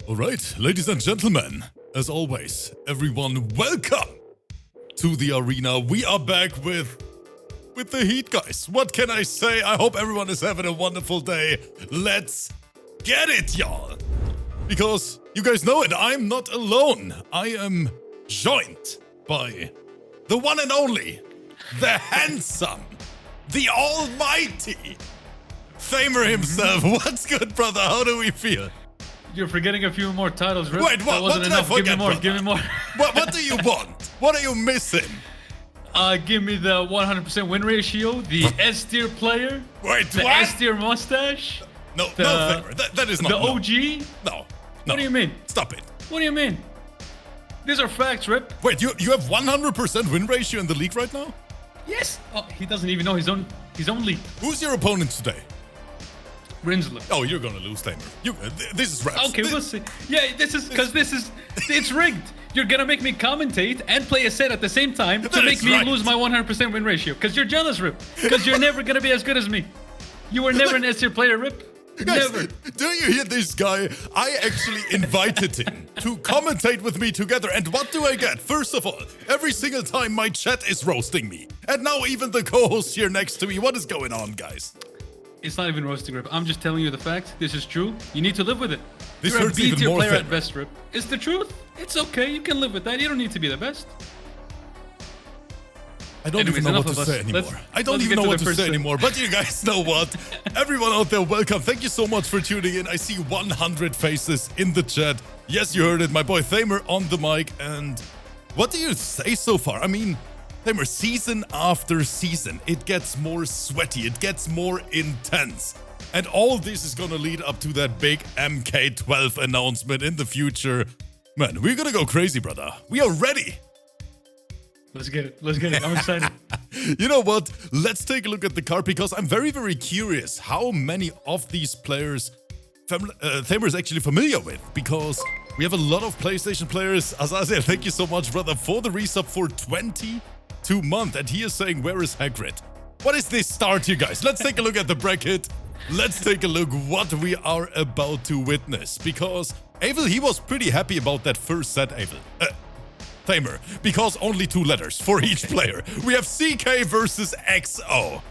Alright, ladies and gentlemen, as always, everyone, welcome to the arena. We are back with the heat, guys. What can I say? I hope everyone is having a wonderful day. Let's get it, y'all. Because you guys know it, I'm not alone. I am joined by the one and only, the handsome, the almighty THAMER himself. What's good, brother? How do we feel? You're forgetting a few more titles, Rip. Wait, what did I forget, Give me more. What do you want? What are you missing? Give me the 100% win ratio, the S tier player, Wait, the what? S tier mustache. No, THAMER, that is not. The OG. No. What do you mean? Stop it. What do you mean? These are facts, Rip. Wait, you have 100% win ratio in the league right now? Yes. Oh, he doesn't even know his own league. Who's your opponent today? RINZLER. Oh, you're gonna lose, THAMER. This is raps. Okay, we'll see. Yeah, it's rigged. You're gonna make me commentate and play a set at the same time to make me lose my 100% win ratio. Because you're jealous, Rip. Because you're never gonna be as good as me. You were never an S tier player, Rip. Guys, Never. do you hear this guy? I actually invited him to commentate with me together. And what do I get? First of all, every single time my chat is roasting me. And now even the co-host here next to me. What is going on, guys? It's not even roasting, Rip. I'm just telling you the facts. This is true. You need to live with it. This You're a hurts even B-tier more, player THAMER. at best, Rip. It's the truth. It's okay. You can live with that. You don't need to be the best. I don't Anyways, even know what enough to of say us. anymore. I don't let's even get know to what the to first say thing. anymore. But you guys know what? Everyone out there, welcome. Thank you so much for tuning in. I see 100 faces in the chat. Yes, you heard it. My boy THAMER on the mic. And what do you say so far? I mean, THAMER, season after season, it gets more sweaty. It gets more intense. And all this is gonna lead up to that big MK12 announcement in the future. Man, we're gonna go crazy, brother. We are ready. Let's get it. Let's get it. I'm excited. You know what? Let's take a look at the card because I'm very, very curious how many of these players THAMER is actually familiar with, because we have a lot of PlayStation players. Azazel, thank you so much, brother, for the resub for 22 months. And he is saying, where is Hagrid? What is this start, you guys? Let's take a look at the bracket. Let's take a look what we are about to witness, because Avel, he was pretty happy about that first set, Avel. THAMER, because only 2 letters for each player. We have CK versus XO.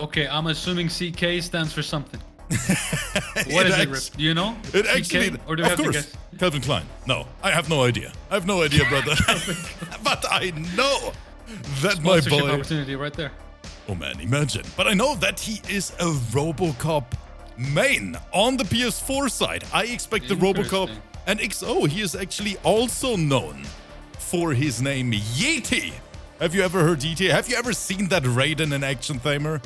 Okay, I'm assuming CK stands for something. What is it, Rip? Do you know? It CK? actually, Or do we of have to course, guess? Calvin Klein. No, I have no idea. I have no idea, brother. But I know that my Sponsorship boy... opportunity right there. Oh man, imagine. But I know that he is a RoboCop main on the PS4 side. I expect the RoboCop and XO. He is actually also known for his name YEATEY. Have you ever heard YEATEY? Have you ever seen that Raiden in action, THAMER?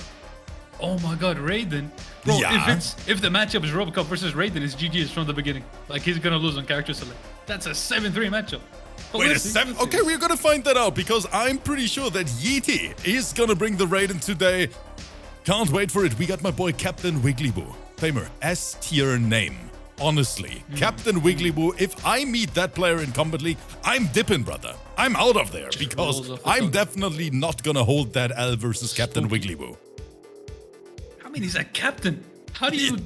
Oh my god, Raiden. Bro, Yeah. if the matchup is RoboCop versus Raiden, it's GG's from the beginning. Like, he's gonna lose on character select. That's a 7-3 matchup. But Wait, a let's see, 7? let's see. Okay, we're gonna find that out because I'm pretty sure that YEATEY is gonna bring the Raiden today. Can't wait for it. We got my boy Captain WigglyWoo. THAMER, S tier name. Honestly, Captain WigglyWoo, if I meet that player in Kombat League, I'm dipping, brother. I'm out of there because I'm definitely not gonna hold that L versus Captain WigglyWoo. I mean, he's a captain. How do you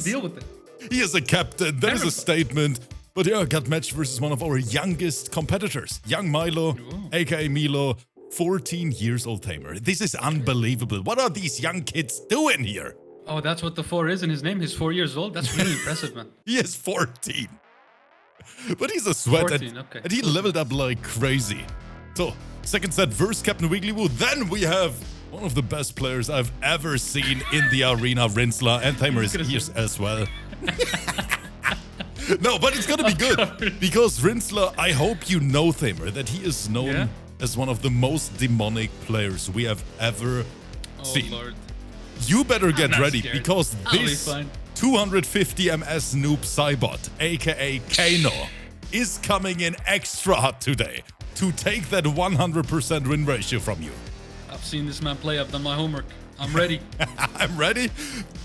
deal with it? He is a captain. That is a statement. But yeah, got matched versus one of our youngest competitors, young MILO, aka MILO, 14 years old THAMER. This is unbelievable. What are these young kids doing here? Oh, that's what the 4 is in his name. He's 4 years old. That's really impressive, man. He is 14. But he's a sweat 14, okay. and he leveled up like crazy. So, second set versus Captain WigglyWoo. Then we have one of the best players I've ever seen in the arena, RINZLER, and THAMER is here as well. No, but it's gonna be good because RINZLER, I hope you know, THAMER, that he is known as one of the most demonic players we have ever seen. Lord. You better get ready scared. because I'll be this fine. 250 MS noob Cybot, aka Kano, is coming in extra hot today to take that 100% win ratio from you. I've seen this man play. I've done my homework. I'm ready. I'm ready.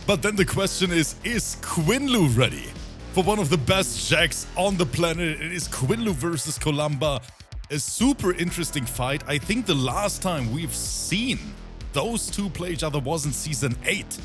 But then the question is QUINLOO ready? For one of the best JAX on the planet, it is QUINLOO versus KOLAMBA. A super interesting fight. I think the last time we've seen those two play each other was in Season 8.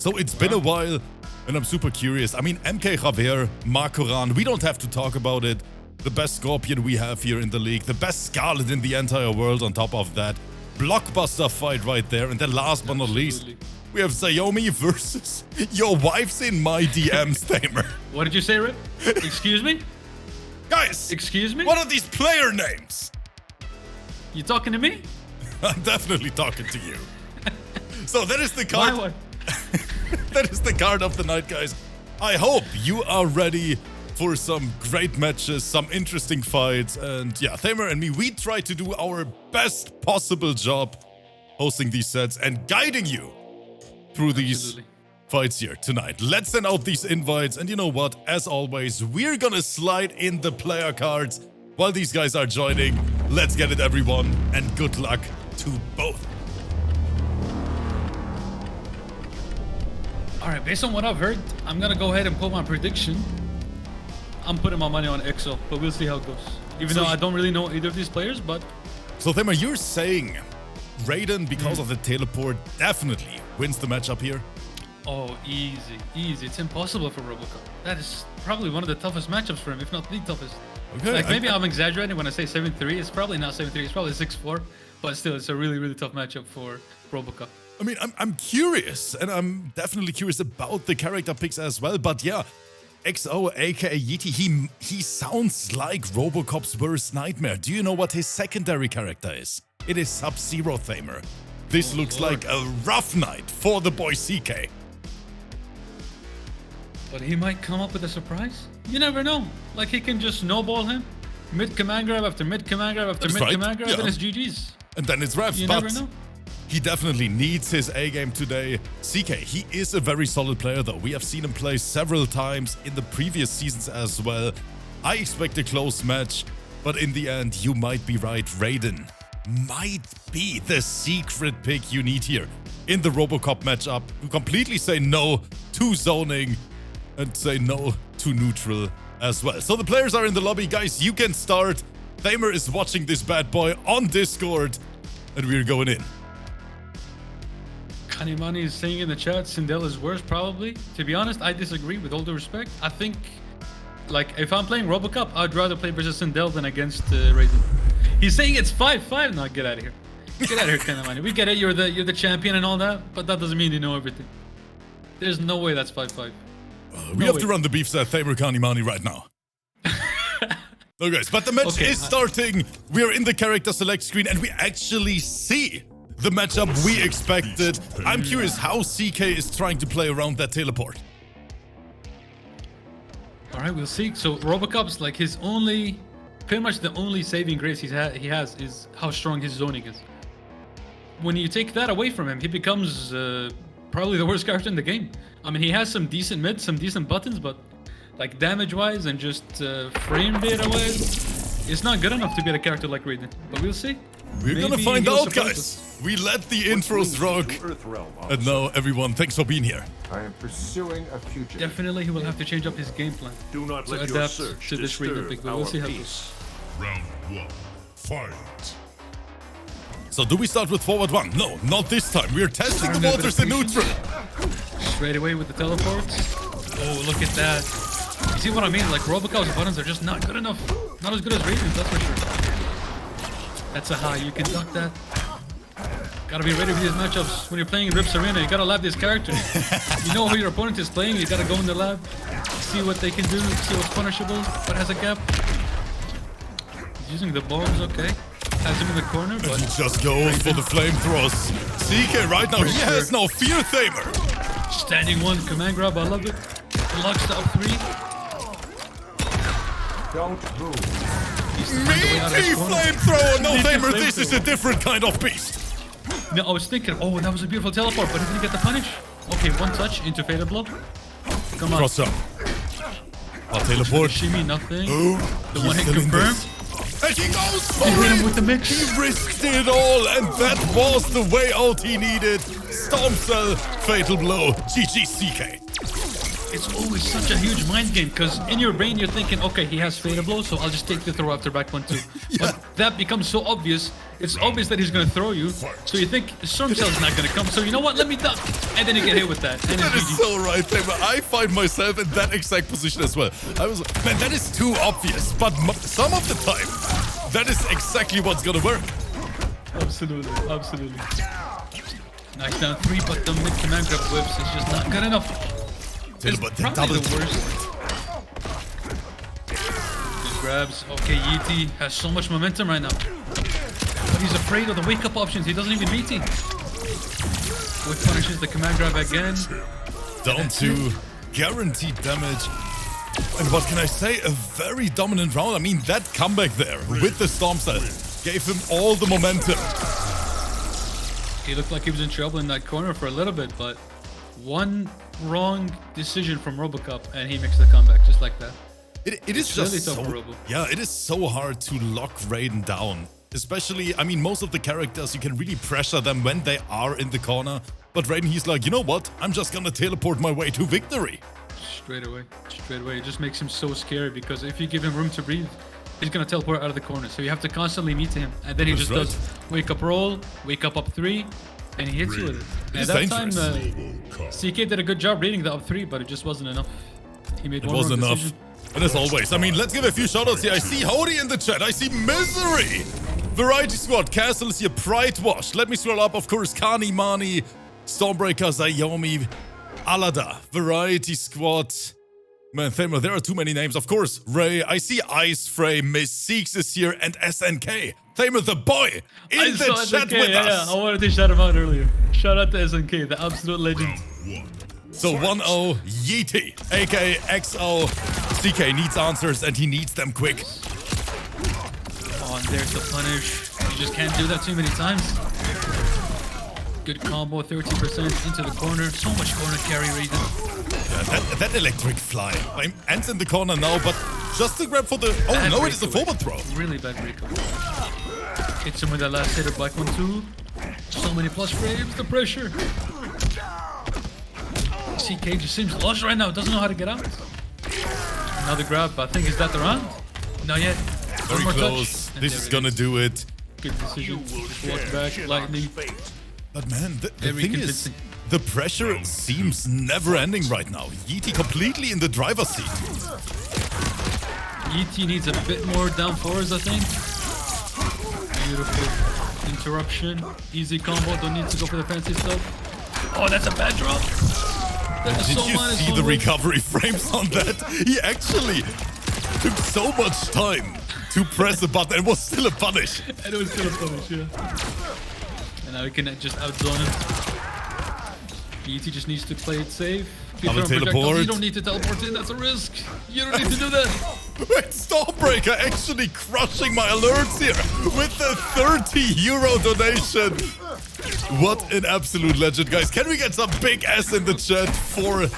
So it's been a while, and I'm super curious. I mean, MKJAVIER, MAKORAN, we don't have to talk about it. The best Scorpion we have here in the league, the best Scarlet in the entire world on top of that. Blockbuster fight right there. And then last but not least, we have ZAYOMY versus your wife's in my DMs, Thamer. What did you say, Rip? Excuse me? Guys! Excuse me? What are these player names? You talking to me? I'm definitely talking to you. So that is the card. My wife. That is the card of the night, guys. I hope you are ready for some great matches, some interesting fights. And yeah, Thamer and me, we try to do our best possible job hosting these sets and guiding you through these fights here tonight. Let's send out these invites. And you know what? As always, we're gonna slide in the player cards while these guys are joining. Let's get it, everyone. And good luck to both. All right, based on what I've heard, I'm gonna go ahead and put my prediction. I'm putting my money on EXO, but we'll see how it goes. Even though I don't really know either of these players, but... So, Thamer, you're saying Raiden, because of the teleport, definitely wins the matchup here? Oh, easy, easy. It's impossible for Robocop. That is probably one of the toughest matchups for him, if not the toughest. Okay. Like, maybe I'm exaggerating when I say 7-3. It's probably not 7-3. It's probably 6-4. But still, it's a really, really tough matchup for Robocop. I mean, I'm curious, and I'm definitely curious about the character picks as well. But yeah, XO, aka YEATEY, he sounds like Robocop's worst nightmare. Do you know what his secondary character is? It is Sub-Zero, Thamer. This looks like a rough night for the boy CK. But he might come up with a surprise. You never know. Like, he can just snowball him. Mid command grab after mid command grab after mid command grab, and it's GG's. And then it's refs, You but never know. he definitely needs his A-game today. CK, he is a very solid player though. We have seen him play several times in the previous seasons as well. I expect a close match, but in the end, you might be right. Raiden might be the secret pick you need here in the Robocop matchup to completely say no to zoning and say no to neutral as well. So the players are in the lobby. Guys, you can start. Thamer is watching this bad boy on Discord, and we're going in. Kanimani is saying in the chat, Sindel is worse, probably. To be honest, I disagree, with all due respect. I think, like, if I'm playing Robocop, I'd rather play versus Sindel than against Raiden. He's saying it's 5-5. No, get out of here. Get out of here, Kanimani. We get it, you're the champion and all that, but that doesn't mean you know everything. There's no way that's 5-5. We have to run the beef set Thamer Kanimani right now. No, guys, but the match is starting. We are in the character select screen, and we actually see the matchup we expected. I'm curious how CK is trying to play around that teleport. All right, we'll see. So Robocop's like his only, pretty much the only saving grace he has is how strong his zoning is. When you take that away from him, he becomes probably the worst character in the game. I mean, he has some decent mids, some decent buttons, but like damage-wise and just frame data-wise, it's not good enough to beat a character like Raiden. But we'll see. We're gonna find out, guys. We let the intros rock. And now, everyone, thanks for being here. I am pursuing a fugitive. Definitely, he will have to change up his game plan. Do not to let your adapt search to this Raiden pick, but we'll see how it peace. goes. Round 1. Fight. So do we start with forward one? No, not this time. We're testing the waters in neutral. Straight away with the teleports. Oh, look at that. You see what I mean? Like, Robocop's buttons are just not good enough. Not as good as Raiden's, that's for sure. That's a high. You can duck that. Gotta be ready for these matchups. When you're playing in Rips Arena, you gotta lab these characters. You know who your opponent is playing, you gotta go in the lab, see what they can do, see what's punishable, what has a gap. He's using the bombs, okay. Has him in the corner, but... He just goes for the flamethrowers. CK right now, he has no fear, Thamer. Standing one, command grab, I love it. Locks up 3. Don't move. Meaty flamethrower! No, Thamer, this is a different kind of beast. No, I was thinking, oh, that was a beautiful teleport, but he didn't get the punish. Okay, one touch into Fatal Blow. Come on. Cross up. I'll teleport. Shimmy, nothing. Oh, The one hit confirmed. And he goes for He hit him it! with the mix. He risked it all, and that was the way out he needed. Storm Cell, Fatal Blow, GG CK. it's always such a huge mind game because in your brain you're thinking, okay, he has fatal blow, so I'll just take the throw after back 1-2. But that becomes so obvious. It's obvious that he's going to throw you, so you think Storm Cell is not going to come. So you know what? Let me duck, and then you get hit with that. And That is so right, Thamer. I find myself in that exact position as well. I was, man, that is too obvious. But some of the time, that is exactly what's going to work. Absolutely, absolutely. Nice down 3, but the mid command grab whips is just not good enough. It's But the probably double the worst. Good grabs. Okay, YEATEY has so much momentum right now. But he's afraid of the wake-up options. He doesn't even meet it. Whip punishes the command grab again. Down to guaranteed damage. And what can I say? A very dominant round. I mean, that comeback there with the Storm Cell gave him all the momentum. He looked like he was in trouble in that corner for a little bit, but one wrong decision from Robocop and he makes the comeback just like that. It is really just tough so, for Robo. yeah, it is so hard to lock Raiden down. Especially, I mean, most of the characters, you can really pressure them when they are in the corner. But Raiden, he's like, you know what? I'm just gonna teleport my way to victory. Straight away. It just makes him so scary because if you give him room to breathe, he's gonna teleport out of the corner. So you have to constantly meet him. And then he just does wake up roll, wake up 3, and he hits you with it. And that time, CK did a good job reading the up 3, but it just wasn't enough. He made one wrong decision. And as always, I mean, let's give a few shoutouts here. I see Hody in the chat. I see Misery. Variety Squad, Castle is here. Pride Wash. Let me scroll up. Of course, Kani Mani, Stormbreaker, Zayomy, Alada, Variety Squad. Man, Thamer, there are too many names. Of course, Ray. I see Ice Frame. Miss Seeks is here. And SNK. Thamer, the boy, in the chat SNK, with us. Yeah, I wanted to shout him out earlier. Shout out to SNK, the absolute legend. So 1-0, YEATEY, aka XO. CK needs answers and he needs them quick. Oh, and there's the punish. You just can't do that too many times. Good combo, 30% into the corner. So much corner carry, Raiden. Yeah, that electric fly. Ends in the corner now, but just to grab for the... Oh Bad no, it is a forward throw. Really bad recovery. Hits him with that last hit of back 1-2. So many plus frames, the pressure. CK just seems lost right now, doesn't know how to get out. Another grab, I think, is that the round? Not yet. Very close. This is gonna do it. Good decision. Just walk back lightly. But man, the thing is, the pressure seems never ending right now. YEATEY completely in the driver's seat. YEATEY needs a bit more down forwards, I think. Beautiful interruption. Easy combo, don't need to go for the fancy stuff. Oh, that's a bad drop. Did you see the recovery frames on that? He actually took so much time to press the button and was still a punish. And it was still a punish, yeah. And now we can just outzone him. YEATEY just needs to play it safe. Have a teleport. You don't need to teleport in, that's a risk. You don't need to do that. Wait, Stormbreaker actually crushing my alerts here with the €30 donation. What an absolute legend, guys. Can we get some big S in the chat for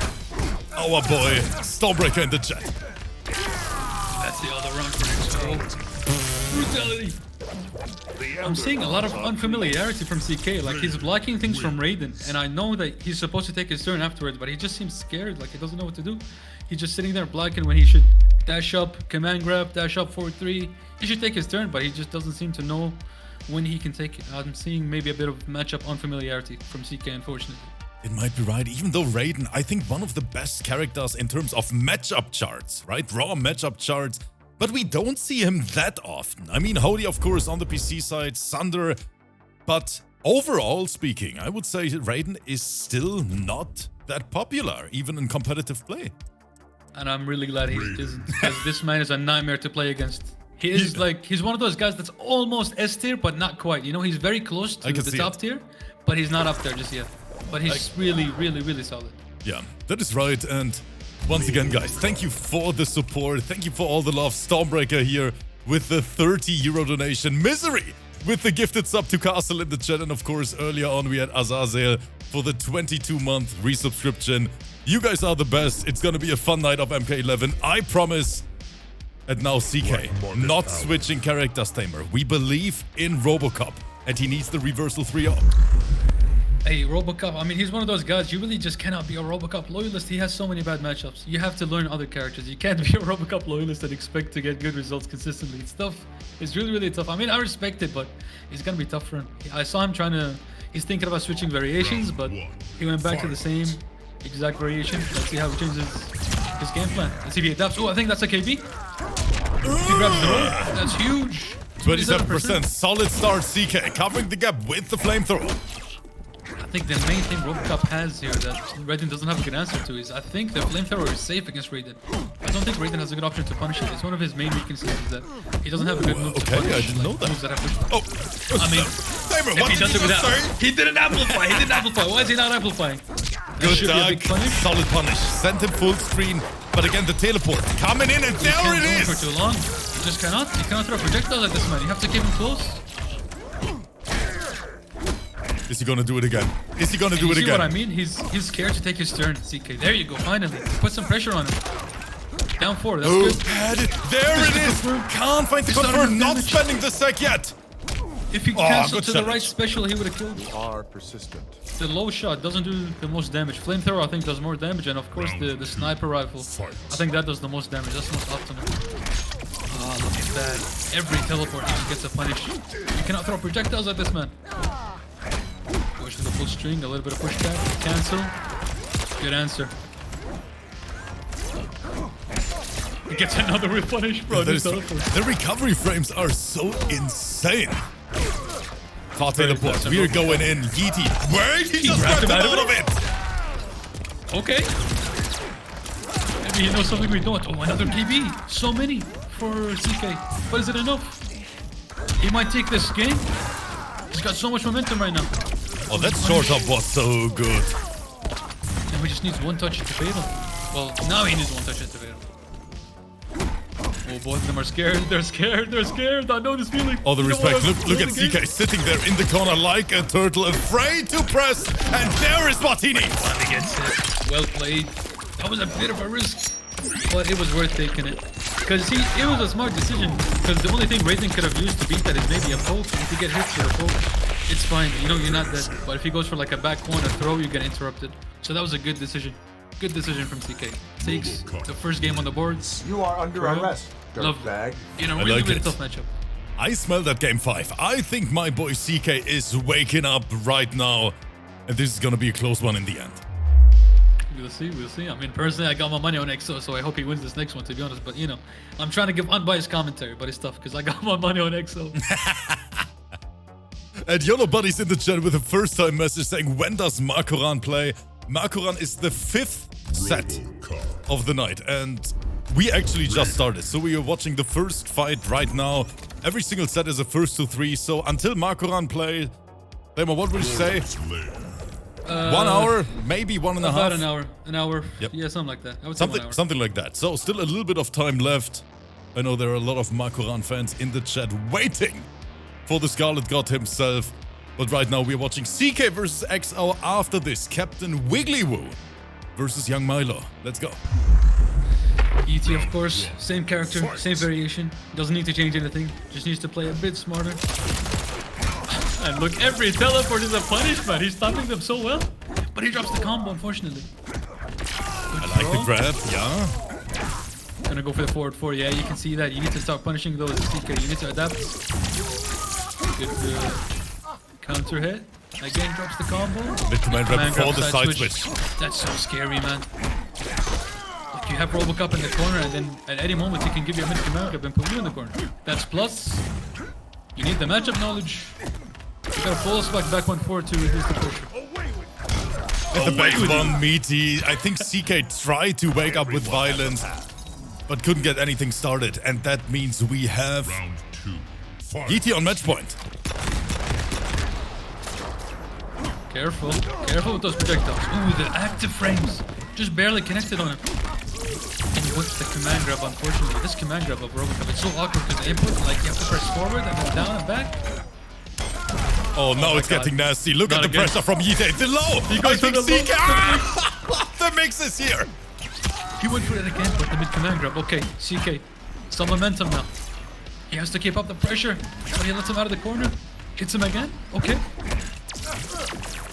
our boy Stormbreaker in the chat? That's the other round for XO. Brutality. I'm seeing a lot of unfamiliarity from CK. Like, he's blocking things from Raiden. And I know that he's supposed to take his turn afterwards, but he just seems scared. Like, he doesn't know what to do. He's just sitting there blocking when he should dash up, command grab, dash up, 4-3. He should take his turn, but he just doesn't seem to know when he can take it. I'm seeing maybe a bit of matchup unfamiliarity from CK, unfortunately. It might be right, even though Raiden, I think one of the best characters in terms of matchup charts, right? Raw matchup charts. But we don't see him that often. I mean, Hody, of course, on the PC side, Sunder. But overall speaking, I would say Raiden is still not that popular, even in competitive play. And I'm really glad he isn't, because this man is a nightmare to play against. He is like, he's one of those guys that's almost S tier, but not quite. You know, he's very close to the top tier, but he's not up there just yet. But he's really, really, really solid. Yeah, that is right. And once again, guys, thank you for the support. Thank you for all the love. Stormbreaker here with the €30 donation. Misery with the gifted sub to Castle in the chat. And of course, earlier on, we had Azazel for the 22-month resubscription. You guys are the best. It's going to be a fun night of MK11. I promise. And now CK, not switching characters, Thamer. We believe in Robocop, and he needs the reversal 3-0. Hey, Robocop, I mean, he's one of those guys, you really just cannot be a Robocop loyalist. He has so many bad matchups. You have to learn other characters. You can't be a Robocop loyalist and expect to get good results consistently. It's tough. It's really, really tough. I mean, I respect it, but it's going to be tough for him. I saw him trying to... He's thinking about switching variations, but he went back to the same exact variation. Let's see how he changes his game plan. Let's see if he adapts. Oh, I think that's a KB. If he grabs the roll, that's huge. 27%. Solid start, CK. Covering the gap with the flamethrower. I think the main thing Robocop has here that Raiden doesn't have a good answer to is I think the flamethrower is safe against Raiden. I don't think Raiden has a good option to punish it. It's one of his main weaknesses is that he doesn't have a good move to punish. I didn't know that. Moves that have push. Oh, I mean, Thamer, what if he did does you it without, say? he didn't amplify. He didn't amplify. Why is he not amplifying? That Good should be a big dog. punish. Solid punish. Sent him full screen. But again, the teleport coming in, and You there can't it go for is. too long. You just cannot. You cannot throw projectiles at this man. You have to keep him close. Is he gonna do it again? Is he gonna do it See again? what I mean? He's scared to take his turn. CK, there you go. Finally, put some pressure on him. Down 4. That's Oh, good. had it. There it is. Can't find the It's not confirm. enough Not damage. spending the sec yet. If he Oh, canceled good to the right challenge. special, he would have killed. Are persistent. The low shot doesn't do the most damage. Flamethrower, I think, does more damage, and of course the sniper rifle. I think that does the most damage. That's the most optimal. Ah, look at that. Every teleport he gets a punish. You cannot throw projectiles at this man. Push to the full string, a little bit of pushback. Cancel. Good answer. He gets another repunish, bro. That This is- teleport. the recovery frames are so insane. Far Very teleport. fast. We're going in. Yeety. Wait, he just grabbed grabbed him him out out of of it. Okay. Maybe he knows something we don't. Oh, another KB. So many for CK. But is it enough? He might take this game. He's got so much momentum right now. Oh, that short up was so good. And he just needs one touch to fatal. Well, now he needs one touch to fatal. Oh, both of them are scared. They're scared. They're scared. I know this feeling. All the You know respect. what? Look at The game. CK sitting there in the corner like a turtle, afraid to press. And there is what he needs. Finally gets it. Well played. That was a bit of a risk, but it was worth taking it. Because it was a smart decision. Because the only thing Raiden could have used to beat that is maybe a poke. If you get hit with a poke, it's fine. You know you're not dead. But if he goes for like a back corner throw, you get interrupted. So that was a good decision. Good decision from CK. Takes the first game on the boards. You are under Bro. arrest, Love dirtbag. You know, I really, like really it. tough matchup. I smell that game 5. I think my boy CK is waking up right now. And this is gonna be a close one in the end. We'll see, we'll see. I mean, personally, I got my money on EXO, so I hope he wins this next one, to be honest. But, you know, I'm trying to give unbiased commentary, but it's tough because I got my money on EXO. And YOLO Buddy's in the chat with a first-time message saying, when does Makoran play? Makoran is the 5th set of the night, and we actually just started. So we are watching the first fight right now. Every single set is a first to 3, so until Makoran play, Thamer, what would you say? 1 hour, maybe 1.5? About an hour. An hour. Yep. Yeah, something like that. I would say 1 hour. Something like that. So still a little bit of time left. I know there are a lot of Makoran fans in the chat waiting for the Scarlet God himself. But right now we're watching CK versus XO. After this, Captain WYGGLYWOO versus Young MILO. Let's go. YEATEY, of course. Same character, same variation. Doesn't need to change anything. Just needs to play a bit smarter. And look, every teleport is a punishment. He's stopping them so well. But he drops the combo, unfortunately. I like the grab, yeah. Gonna go for the forward 4. Yeah, you can see that. You need to start punishing those CK. You need to adapt. Good counter hit. Again, drops the combo. Mid command grab before the side switch. switch. That's so scary, man. Like you have Robocop in the corner, and then at any moment he can give you a mid command grab and put you in the corner. That's plus. You need the matchup knowledge. You gotta pull us back 1-4 to reduce the pressure. The base one, meaty. I think CK tried to wake up with violence, but couldn't get anything started. And that means we have Round 2. Fight. YEATEY on match point. Careful. Careful with those projectiles. Ooh, the active frames. Just barely connected on him. And he whips the command grab, unfortunately. This command grab of Robocop, it's so awkward because the input, like you have to press forward and then down and back. Oh, now it's God. getting nasty. Look Not at the again. pressure from YEATEY. The low. He goes I think for the low. CK. Ah! The mix is here. He went for it again with the mid command grab. Okay, CK. Some momentum now. He has to keep up the pressure. But he lets him out of the corner. Hits him again. Okay.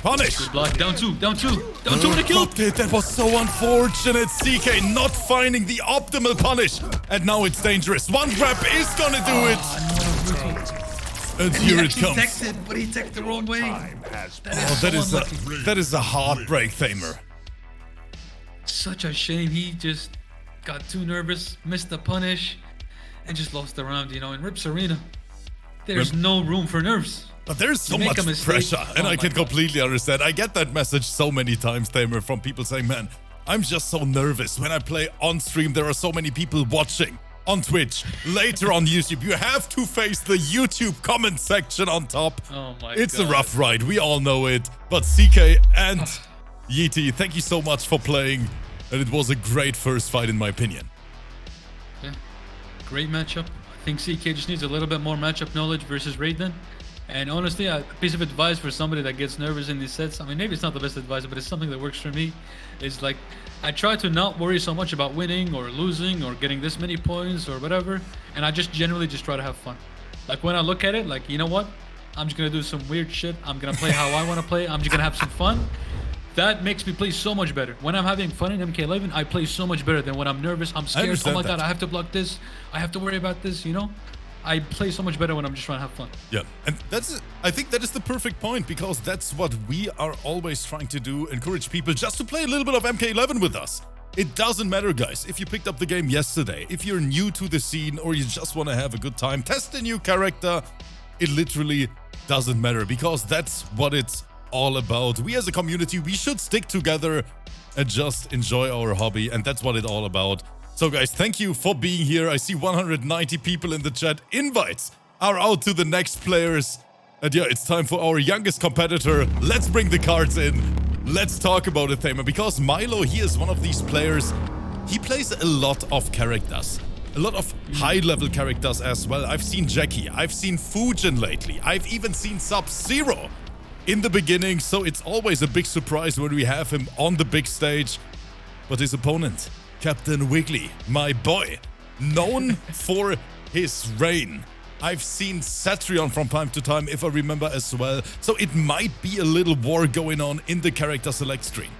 Punish. Good block. Down two. Down two. Down two to kill. That was so unfortunate. CK not finding the optimal punish. And now it's dangerous. One grab is gonna do it. And here it comes. Teched it, but he teched the wrong way. That is a heartbreak, Thamer. Such a shame. He just got too nervous, missed the punish, and just lost the round, you know. In Rips Arena, there's no room for nerves. But there's so You make much a mistake, pressure, and oh I my can God. completely understand. I get that message so many times, Thamer, from people saying, man, I'm just so nervous when I play on stream. There are so many people watching on Twitch, later on YouTube. You have to face the YouTube comment section on top. Oh my It's God. a rough ride. We all know it. But CK and YEATEY, thank you so much for playing. And it was a great first fight, in my opinion. Yeah. Great matchup. I think CK just needs a little bit more matchup knowledge versus Raiden. And honestly, a piece of advice for somebody that gets nervous in these sets, I mean, maybe it's not the best advice, but it's something that works for me. Is like, I try to not worry so much about winning or losing or getting this many points or whatever. And I just generally just try to have fun. Like when I look at it, like, you know what? I'm just going to do some weird shit. I'm going to play how I want to play. I'm just going to have some fun. That makes me play so much better. When I'm having fun in MK11, I play so much better than when I'm nervous. I'm scared. Oh my God, I have to block this. I have to worry about this, you know? I play so much better when I'm just trying to have fun. Yeah, and I think that is the perfect point, because that's what we are always trying to do, encourage people just to play a little bit of MK11 with us. It doesn't matter, guys, if you picked up the game yesterday, if you're new to the scene, or you just want to have a good time, test a new character, it literally doesn't matter, because that's what it's all about. We as a community, we should stick together and just enjoy our hobby, and that's what it's all about. So guys, thank you for being here. I see 190 people in the chat. Invites are out to the next players. And yeah, it's time for our youngest competitor. Let's bring the cards in. Let's talk about it, Thamer, because MILO, he is one of these players. He plays a lot of characters. A lot of high-level characters as well. I've seen Jackie. I've seen Fujin lately. I've even seen Sub-Zero in the beginning. So it's always a big surprise when we have him on the big stage. But his opponent, Captain Wiggly, my boy, known for his reign. I've seen Satrion from time to time, if I remember as well. So it might be a little war going on in the character select screen.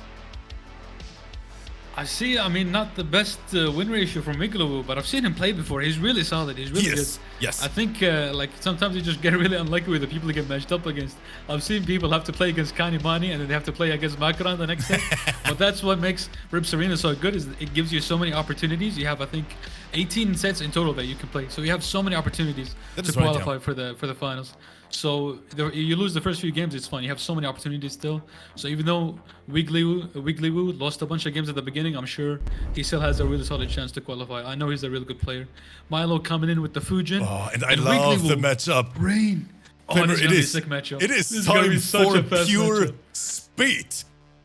I see, I mean, not the best win ratio from YEATEY, but I've seen him play before. He's really solid. He's really good. Yes. I think, like, sometimes you just get really unlucky with the people you get matched up against. I've seen people have to play against Kanimani and then they have to play against MAKORAN the next day. But that's what makes Rips Arena so good, is it gives you so many opportunities. You have, I think, 18 sets in total that you can play. So you have so many opportunities to qualify for the finals. So you lose the first few games, it's fine. You have so many opportunities still. So even though YEATEY lost a bunch of games at the beginning, I'm sure he still has a really solid chance to qualify. I know he's a really good player. MILO coming in with the Fujin. Oh, and I love the matchup. Rain. Oh, Thamer, this is gonna be a sick matchup. It is This gonna time be such for a fast pure matchup. speed.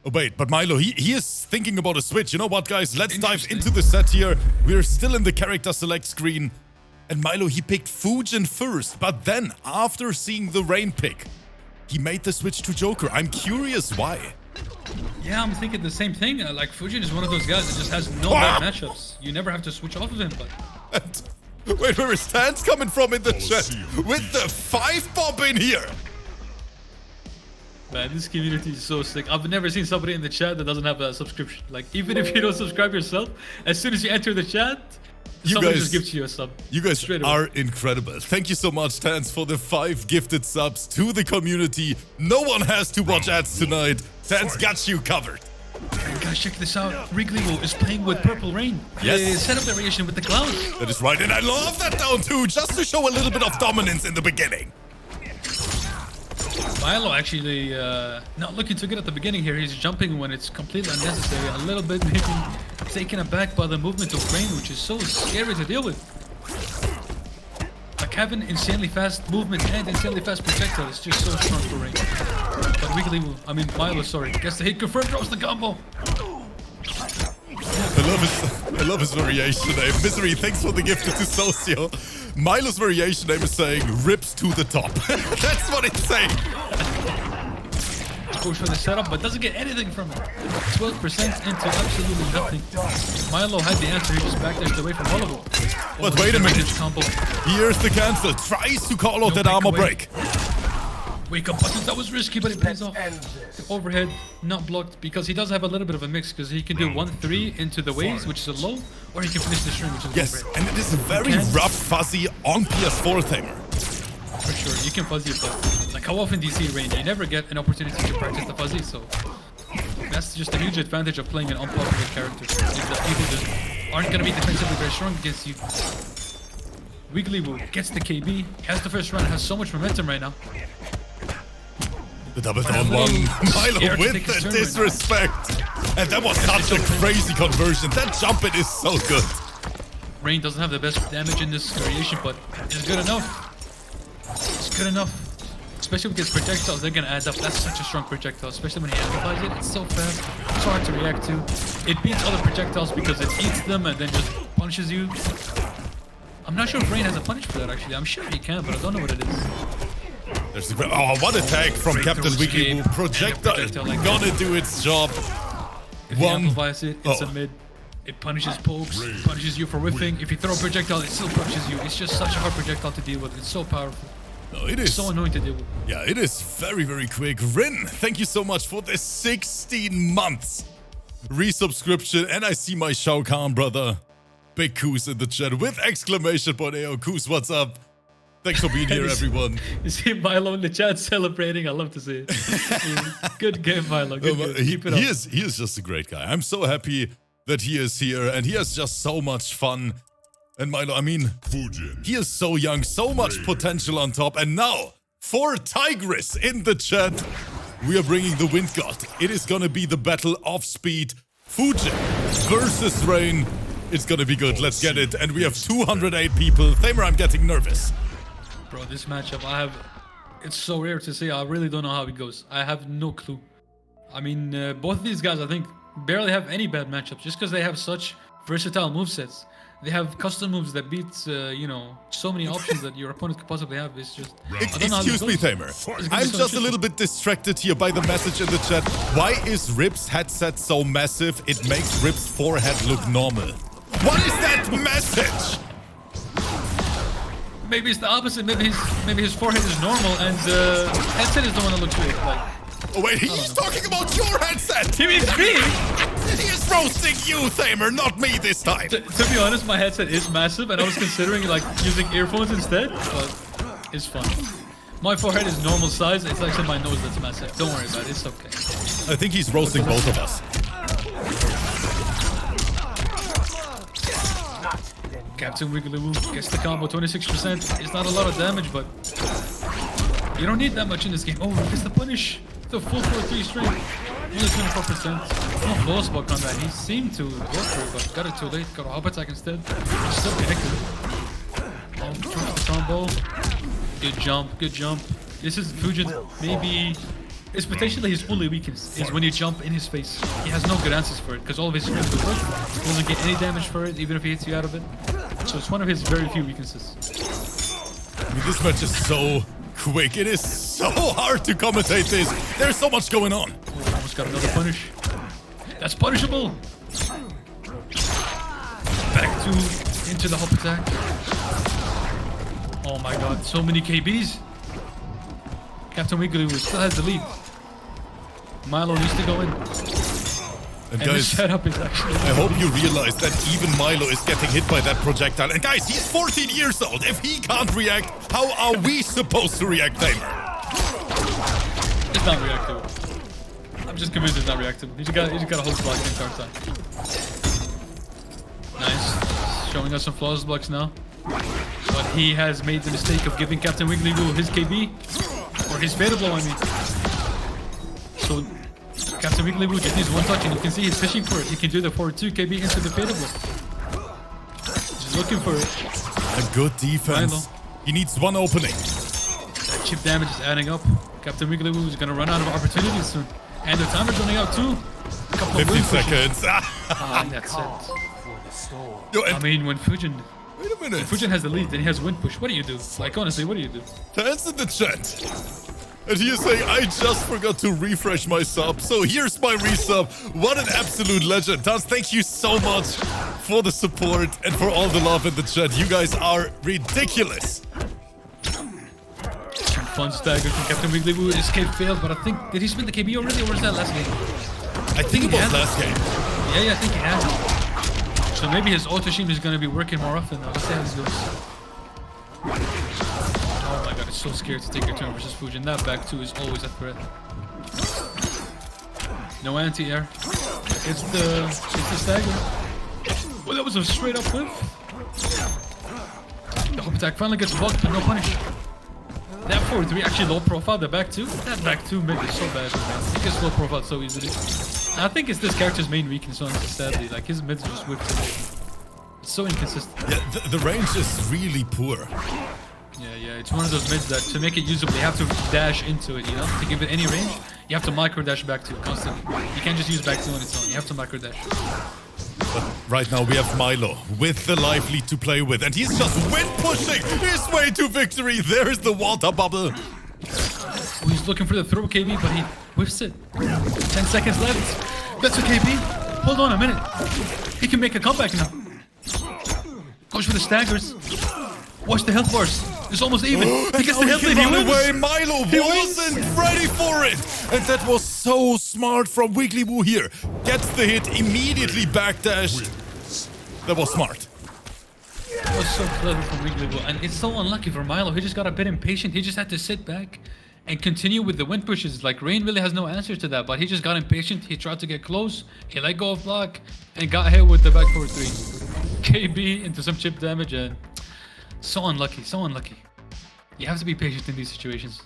Oh, wait, but MILO, he is thinking about a switch. You know what, guys? Let's dive into the set here. We're still in the character select screen. And MILO, he picked Fujin first, but then, after seeing the Rain pick, he made the switch to Joker. I'm curious why. Yeah, I'm thinking the same thing. Like, Fujin is one of those guys that just has no bad matchups. You never have to switch off of him, but... Wait, where is Stans coming from in the chat? With the 5-bomb in here. Man, this community is so sick. I've never seen somebody in the chat that doesn't have a subscription. Like, even if you don't subscribe yourself, as soon as you enter the chat, someone just gives you a sub. You guys are incredible. Thank you so much, Tans, for the 5 gifted subs to the community. No one has to watch ads tonight. Tans got you covered. And guys, check this out. YEATEY is playing with Purple Rain. Yes. Set up variation with the clouds. That is right, and I love that down too, just to show a little bit of dominance in the beginning. MILO actually not looking too good at the beginning here. He's jumping when it's completely unnecessary. A little bit maybe taken aback by the movement of Rain, which is so scary to deal with. Like having insanely fast movement and insanely fast projectile is just so strong for Rain. But MILO, sorry. Gets the hit confirmed, drops the combo. I love his variation name. Misery, thanks for the gift to Socio. MILO's variation name is saying rips to the top. That's what it's saying. Goes for the setup, but doesn't get anything from it. 12% into absolutely nothing. MILO had the answer, he just backdashed away from all of them. But wait a minute. Combo. Here's the cancel. Tries to call out that armor break. Wake up buttons. That was risky, but it pays off. End this. The overhead not blocked because he does have a little bit of a mix because he can do 1-3 into the waves, which is a low, or he can finish the string, which is a Yes, low. and it is very rough fuzzy on PS4 Thamer. For sure, you can fuzzy it, but like how often do you see range? You never get an opportunity to practice the fuzzy, so that's just a huge advantage of playing an unpopular character. Is that people just aren't gonna be defensively very strong against you. YEATEY gets the KB, has the first run, has so much momentum right now. The double down one. MILO with the disrespect. And that was such a crazy conversion. That jump it is so good. Rain doesn't have the best damage in this variation, but it's good enough. It's good enough. Especially with his projectiles, they're gonna add up. That's such a strong projectile, especially when he amplifies it. It's so fast, it's hard to react to. It beats other projectiles because it eats them and then just punishes you. I'm not sure if Rain has a punish for that actually. I'm sure he can, but I don't know what it is. There's the, oh, what attack from Captain YEATEY. Projectile is gonna do its job. If he amplifies it, it's a mid. It punishes pokes, it punishes you for whiffing. If you throw a projectile, it still punishes you. It's just such a hard projectile to deal with. It's so powerful. No, it is so annoying to deal with. Yeah, it is very, very quick. Rin, thank you so much for the 16 months resubscription. And I see my Shao Kahn brother, Big Koos, in the chat with exclamation point. Ayo, Koos, what's up? Thanks for being here, everyone. You see MILO in the chat celebrating. I love to see it. Good game, MILO. Good game. Keep it up. He is just a great guy. I'm so happy that he is here, and he has just so much fun. And MILO, I mean, he is so young, so much potential on top. And now, for Tigris in the chat, we are bringing the Wind God. It is gonna be the battle of speed. Fujin versus Rain. It's gonna be good. Let's get it. And we have 208 people. Thamer, I'm getting nervous. Bro, this matchup, it's so rare to say. I really don't know how it goes. I have no clue. I mean, both of these guys, I think, barely have any bad matchups just because they have such versatile movesets. They have custom moves that beat, you know, so many options that your opponent could possibly have. It's just... Excuse me, Thamer. I'm just a little bit distracted here by the message in the chat. Why is Rip's headset so massive? It makes Rip's forehead look normal. What is that message? Maybe it's the opposite. Maybe his forehead is normal and the headset is the one that looks weird. Like, oh wait, he's talking about your headset. He means me. He is roasting you, Thamer, not me this time. To be honest, my headset is massive, and I was considering like using earphones instead, but it's fun. My forehead is normal size. It's actually my nose that's massive. Don't worry about it. It's okay. I think he's roasting both of us. Captain YEATEY gets the combo, 26%. It's not a lot of damage, but you don't need that much in this game. Oh, gets the punish. The full 4-3 string. Only 24%. No flawless block on that. He seemed to go for it, but got it too late. Got a hop attack instead. He's still connected. Oh, tries the combo. Good jump, good jump. This is Fujin. Maybe it's potentially his only weakness is when you jump in his face. He has no good answers for it because all of his strings will work. He doesn't get any damage for it, even if he hits you out of it. So it's one of his very few weaknesses. I mean, this match is so quick. It is so hard to commentate this. There's so much going on. Oh, almost got another punish. That's punishable. Back to into the hop attack. Oh my god, so many KBs. Captain YEATEY still has the lead. MILO needs to go in. And And the guys, setup is actually... I hope you realize that even MILO is getting hit by that projectile. And guys, he's 14 years old. If he can't react, how are we supposed to react, Thamer? It's not reactable. I'm just convinced it's not reactable. You just gotta hold block the entire time. Nice. Showing us some flawless blocks now. But he has made the mistake of giving Captain YEATEY his KB. Or his fatal blow, I mean. So Captain YEATEY just needs one touch and you can see he's fishing for it. He can do the forward 2 KB into the fatal blow. Just looking for it. A good defense. He needs one opening. That chip damage is adding up. Captain YEATEY is gonna run out of opportunities soon. And the timer's running out too. A couple 15 of seconds. That's it. Yo, I mean, when Fujin wait a minute. has the lead, then he has wind push. What do you do? Like, honestly, what do you do? Tans in the chat. And he is saying, I just forgot to refresh my sub. So here's my resub. What an absolute legend. Tans, thank you so much for the support and for all the love in the chat. You guys are ridiculous. Fun stagger from Captain WigglyWoo. Escape failed, but I think... Did he spin the KB already, or was that last game? I think it was last game. Yeah, I think he has. So maybe his auto sheen is going to be working more often now. Let's see how this goes. Oh my god, it's so scared to take your turn versus Fujin. That back two is always a threat. No anti-air. It's the stagger. Well, that was a straight up whiff. The hook attack finally gets blocked, but no punish. That 4-3 actually low profile. The back two. That back two mid is so bad. It gets low profile so easily. And I think it's this character's main weakness, honestly, sadly. Like his mids just whipped. It's so inconsistent. Yeah, the range is really poor. Yeah, it's one of those mids that to make it usable, you have to dash into it, you know? To give it any range, you have to micro dash back to it constantly. You can't just use back two on its own, you have to micro dash. But right now we have MILO with the life lead to play with, and he's just wind pushing his way to victory. There's the water bubble. Oh, he's looking for the throw KB, but he whiffs it. 10 seconds left. That's a KB. Hold on a minute. He can make a comeback now. Goes for the staggers. Watch the health bars. It's almost even. He gets the health lead. He wins. Away. MILO wasn't ready for it. And that was so smart from WigglyWoo here. Gets the hit, immediately backdashed. That was smart. That was so clever from WigglyWoo. And it's so unlucky for MILO. He just got a bit impatient. He just had to sit back and continue with the wind pushes. Like, Rain really has no answers to that, but he just got impatient. He tried to get close. He let go of block and got hit with the back 4-3. KB into some chip damage, and so unlucky, so unlucky. You have to be patient in these situations.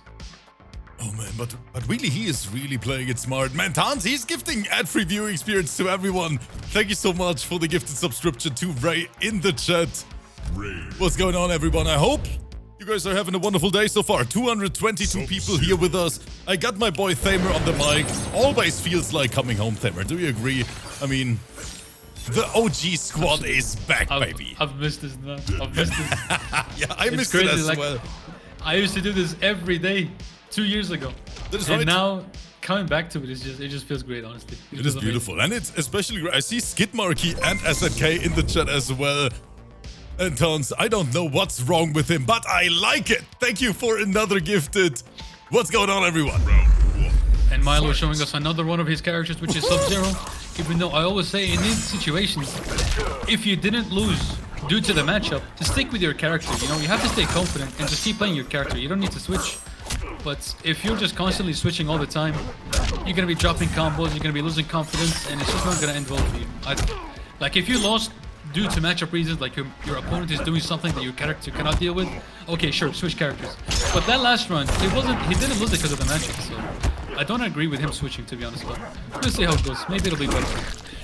Oh man, but really, he is really playing it smart. Man, Tans, he's gifting ad-free viewing experience to everyone. Thank you so much for the gifted subscription to Ray in the chat. What's going on, everyone? I hope you guys are having a wonderful day so far. 222 people here with us. I got my boy THAMER on the mic. Always feels like coming home, THAMER. Do you agree? I mean, the OG squad is back, baby. I've missed this, man. I've missed this. Yeah, I missed it as well. I used to do this every day 2 years ago. That is and right. now coming back to it, it just feels great, honestly. It is beautiful, and it's especially great. I see Skid Marky and SNK in the chat as well. And Tons, I don't know what's wrong with him, but I like it. Thank you for another gifted. What's going on, everyone? And MILO showing us another one of his characters, which is Sub-Zero. Even though I always say in these situations, if you didn't lose due to the matchup, to stick with your character. You know, you have to stay confident and just keep playing your character. You don't need to switch. But if you're just constantly switching all the time, you're going to be dropping combos, you're going to be losing confidence, and it's just not going to end well for you. Like, if you lost due to matchup reasons, like your opponent is doing something that your character cannot deal with, okay, sure, switch characters. But that last run, he didn't lose it because of the matchup, so I don't agree with him switching, to be honest. But we'll see how it goes. Maybe it'll be better.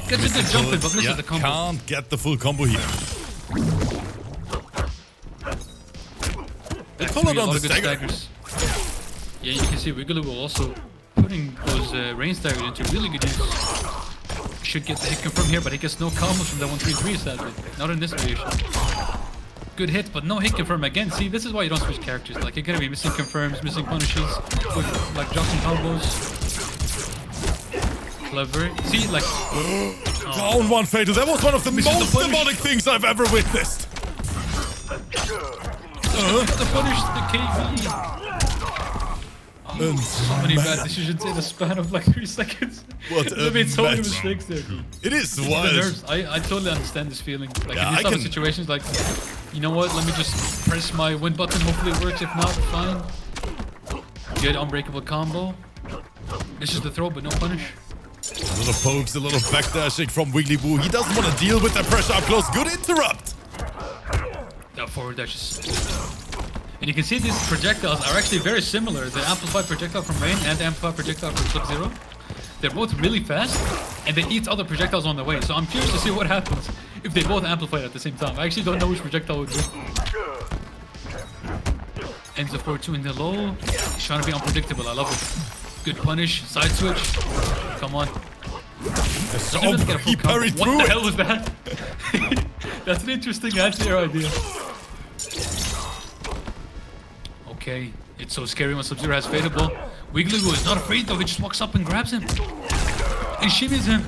Gets a good jump in, but misses the combo. Can't get the full combo here. They followed on the staggers. Yeah, you can see WigglyWoo also putting those rain staggers into really good use. Should get the hit confirm here, but he gets no combos from that 1-3-3 sadly. Not in this variation. Good hit, but no hit confirm again. See, this is why you don't switch characters. Like, you're gonna be missing confirms, missing punishes, with like dropping combos. Clever. See, like Down one fatal. That was one of the most demonic things I've ever witnessed. The punish, the KV. So many bad decisions in a span of like 3 seconds. What They made so many mistakes there. It is wild. I totally understand this feeling. Like, Yeah, in these type of situations, like, you know what? Let me just press my win button. Hopefully it works. If not, fine. Good unbreakable combo. It's just the throw, but no punish. A little pokes, a little backdashing from WigglyWoo. He doesn't want to deal with the pressure up close. Good interrupt. That forward dash is... And you can see these projectiles are actually very similar. The amplified projectile from Rain and the amplified projectile from Sub-Zero. They're both really fast, and they eat other projectiles on the way. So I'm curious to see what happens if they both amplify at the same time. I actually don't know which projectile would do. Ends the 4-2 in the low. He's trying to be unpredictable. I love it. Good punish. Side switch. Come on. He parried through What the hell was that? That's an interesting anti-air idea. Okay, it's so scary when Sub-Zero has Fatal Blow. WigglyWoo is not afraid though, he just walks up and grabs him. And shimmies him.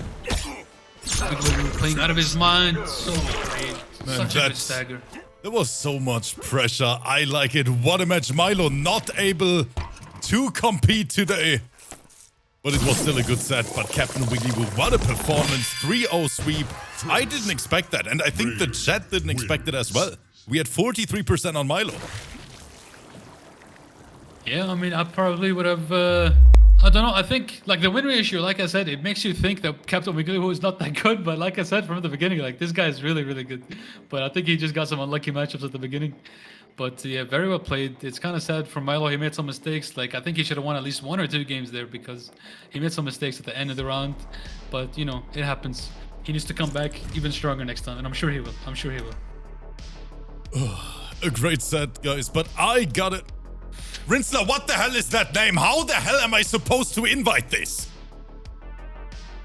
WigglyWoo playing out of his mind. So great. Man, Such a good stagger. There was so much pressure. I like it. What a match. MILO not able to compete today. But it was still a good set. But Captain WigglyWoo, what a performance. 3-0 sweep. I didn't expect that. And I think the chat didn't expect it as well. We had 43% on MILO. Yeah, I mean, I probably would have... I don't know. I think, like, the win ratio, like I said, it makes you think that Captain WigglyWoo is not that good. But like I said from the beginning, like, this guy is really, really good. But I think he just got some unlucky matchups at the beginning. But yeah, very well played. It's kind of sad for MILO. He made some mistakes. Like, I think he should have won at least 1 or 2 games there because he made some mistakes at the end of the round. But, you know, it happens. He needs to come back even stronger next time. And I'm sure he will. I'm sure he will. A great set, guys. But I got it. RINZLER, what the hell is that name? How the hell am I supposed to invite this?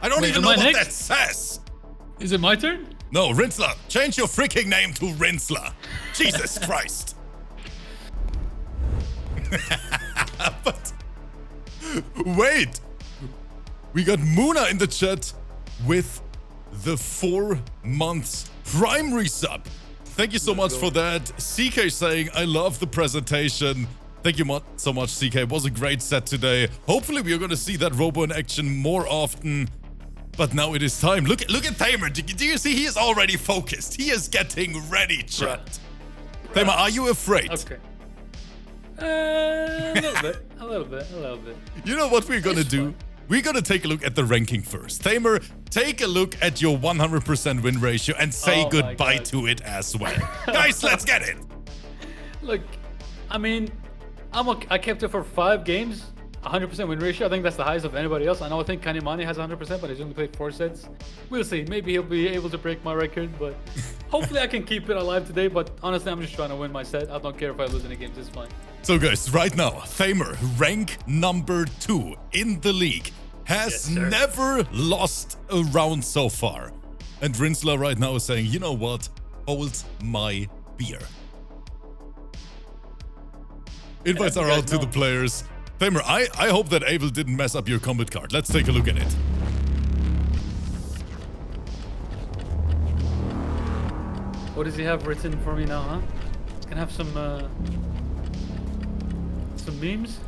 I don't even know what that says. Is it my turn? No, RINZLER, change your freaking name to RINZLER. Jesus Christ. But wait. We got Muna in the chat with the 4 months Prime resub. Thank you so much for that. CK saying, I love the presentation. Thank you so much, CK. It was a great set today. Hopefully, we are going to see that Robo in action more often. But now it is time. Look at THAMER. Do you see? He is already focused. He is getting ready, chat. THAMER, are you afraid? Okay. A little bit. A little bit. A little bit. You know what we're going to do? We're going to take a look at the ranking first. THAMER, take a look at your 100% win ratio and say goodbye to it as well. Guys, let's get it. Look, I mean... I kept it for 5 games, 100% win ratio. I think that's the highest of anybody else. I think Kanimani has 100%, but he's only played 4 sets. We'll see. Maybe he'll be able to break my record, but hopefully I can keep it alive today. But honestly, I'm just trying to win my set. I don't care if I lose any games. It's fine. So guys, right now, THAMER, rank number 2 in the league, has never lost a round so far. And RINZLER right now is saying, you know what? Hold my beer. Invites are out to the players. THAMER, I hope that Abel didn't mess up your Kombat card. Let's take a look at it. What does he have written for me now, huh? Can I have some memes?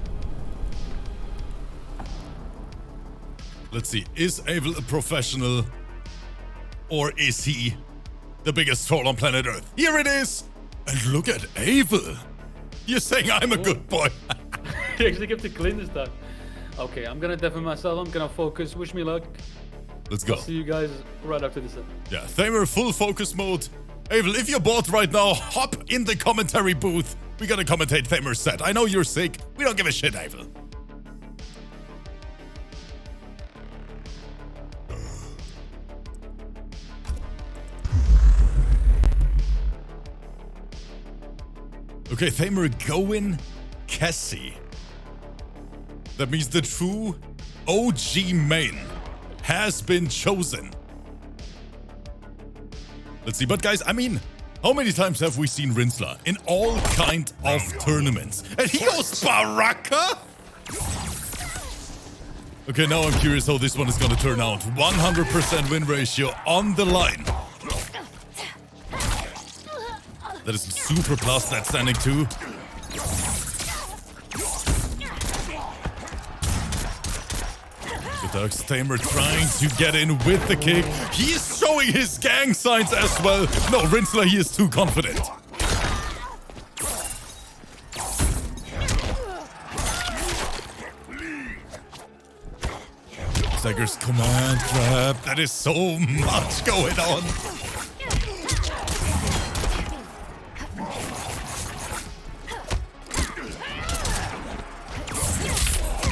Let's see. Is Abel a professional? Or is he the biggest troll on planet Earth? Here it is! And look at Abel! You're saying I'm a good boy. He actually kept it clean this time. Okay, I'm gonna deafen myself. I'm gonna focus. Wish me luck. Let's go. I'll see you guys right after this set. Yeah, THAMER full focus mode. Abel, if you're bored right now, hop in the commentary booth. We gotta commentate THAMER's set. I know you're sick. We don't give a shit, Abel. Okay, THAMER going Cassie. That means the true OG main has been chosen. Let's see, but guys, I mean, how many times have we seen RINZLER in all kind of tournaments? And he goes Baraka? Okay, now I'm curious how this one is gonna turn out. 100% win ratio on the line. That is super plus that's standing too. THAMER trying to get in with the kick. He's showing his gang signs as well. No, RINZLER, he is too confident. Stagger's command grab. That is so much going on.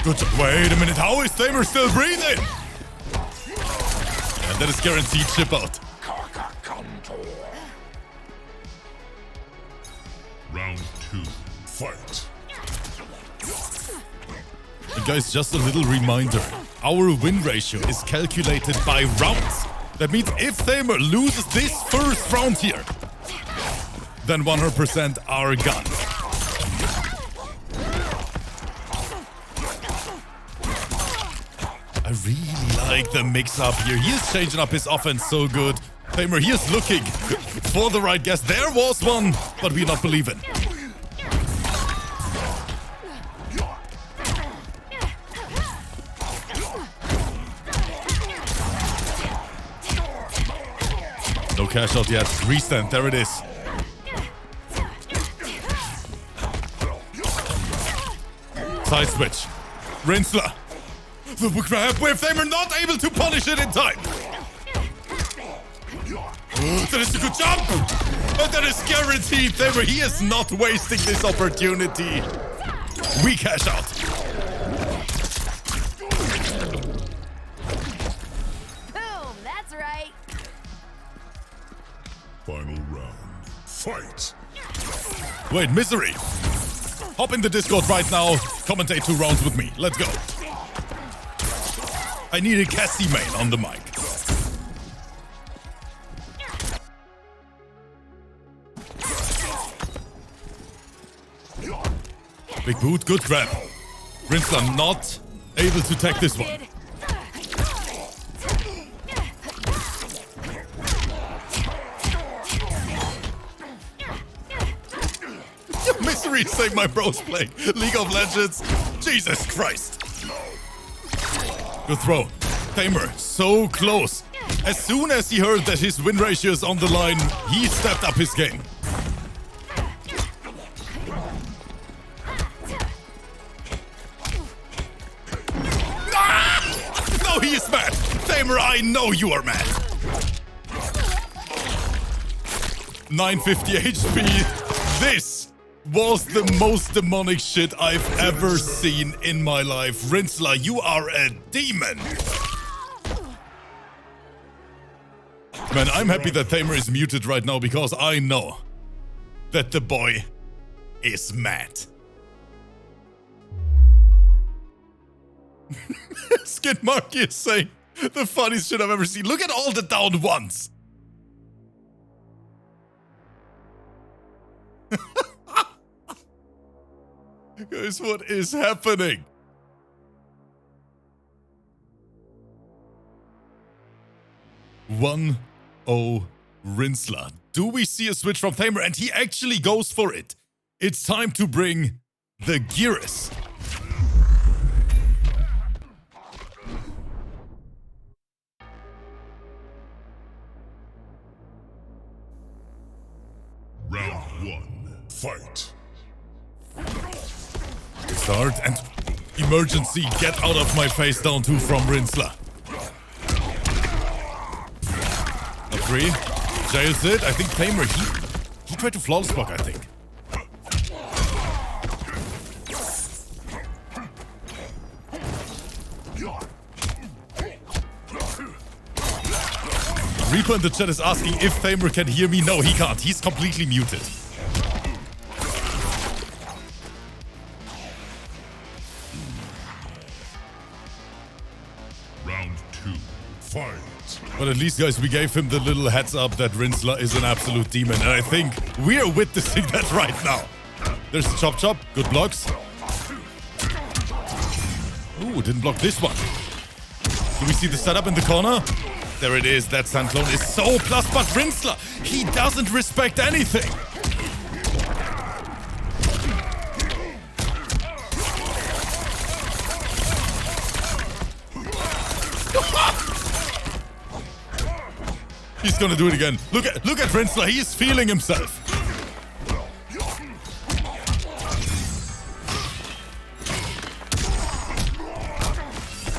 Good job. Wait a minute, how is THAMER still breathing? And that is guaranteed chip out. Round 2, fight. And guys, just a little reminder. Our win ratio is calculated by rounds. That means if THAMER loses this first round here, then 100% are gone. I really like the mix-up here. He is changing up his offense so good. THAMER, he is looking for the right guess. There was one, but we're not believing. No cash out yet. Restand, there it is. Side switch. Rinzler. The grab with Thamer not able to punish it in time. That is a good jump. And that is guaranteed. Thamer, he is not wasting this opportunity. We cash out. Boom, that's right. Final round. Fight. Wait, Misery. Hop in the Discord right now. Commentate 2 rounds with me. Let's go. I need a Cassie main on the mic. Big boot, good grab. Rinzler not able to tech this one. Misery saying my bro's playing League of Legends. Jesus Christ. Good throw. Thamer, so close. As soon as he heard that his win ratio is on the line, he stepped up his game. Ah! No, he is mad. Thamer, I know you are mad. 950 HP. This was the most demonic shit I've ever seen in my life. Rinzler, you are a demon. Man, I'm happy that Thamer is muted right now because I know that the boy is mad. Skid Marky is saying the funniest shit I've ever seen. Look at all the down ones. Guys, what is happening? One Rinzler. Do we see a switch from Thamer? And he actually goes for it. It's time to bring the Gearus. Round 1. Fight. Start and emergency. Get out of my face down 2 from Rinzler. A 3. Jails it. I think Thamer, he tried to flawless block, I think. Reaper in the chat is asking if Thamer can hear me. No, he can't. He's completely muted. Round 2. Fight. But at least, guys, we gave him the little heads up that Rinzler is an absolute demon. And I think we're witnessing that right now. There's the chop chop. Good blocks. Ooh, didn't block this one. Do we see the setup in the corner? There it is. That Sand Clone is so plus, but Rinzler, he doesn't respect anything. He's gonna do it again. Look at Rinzler. He is feeling himself.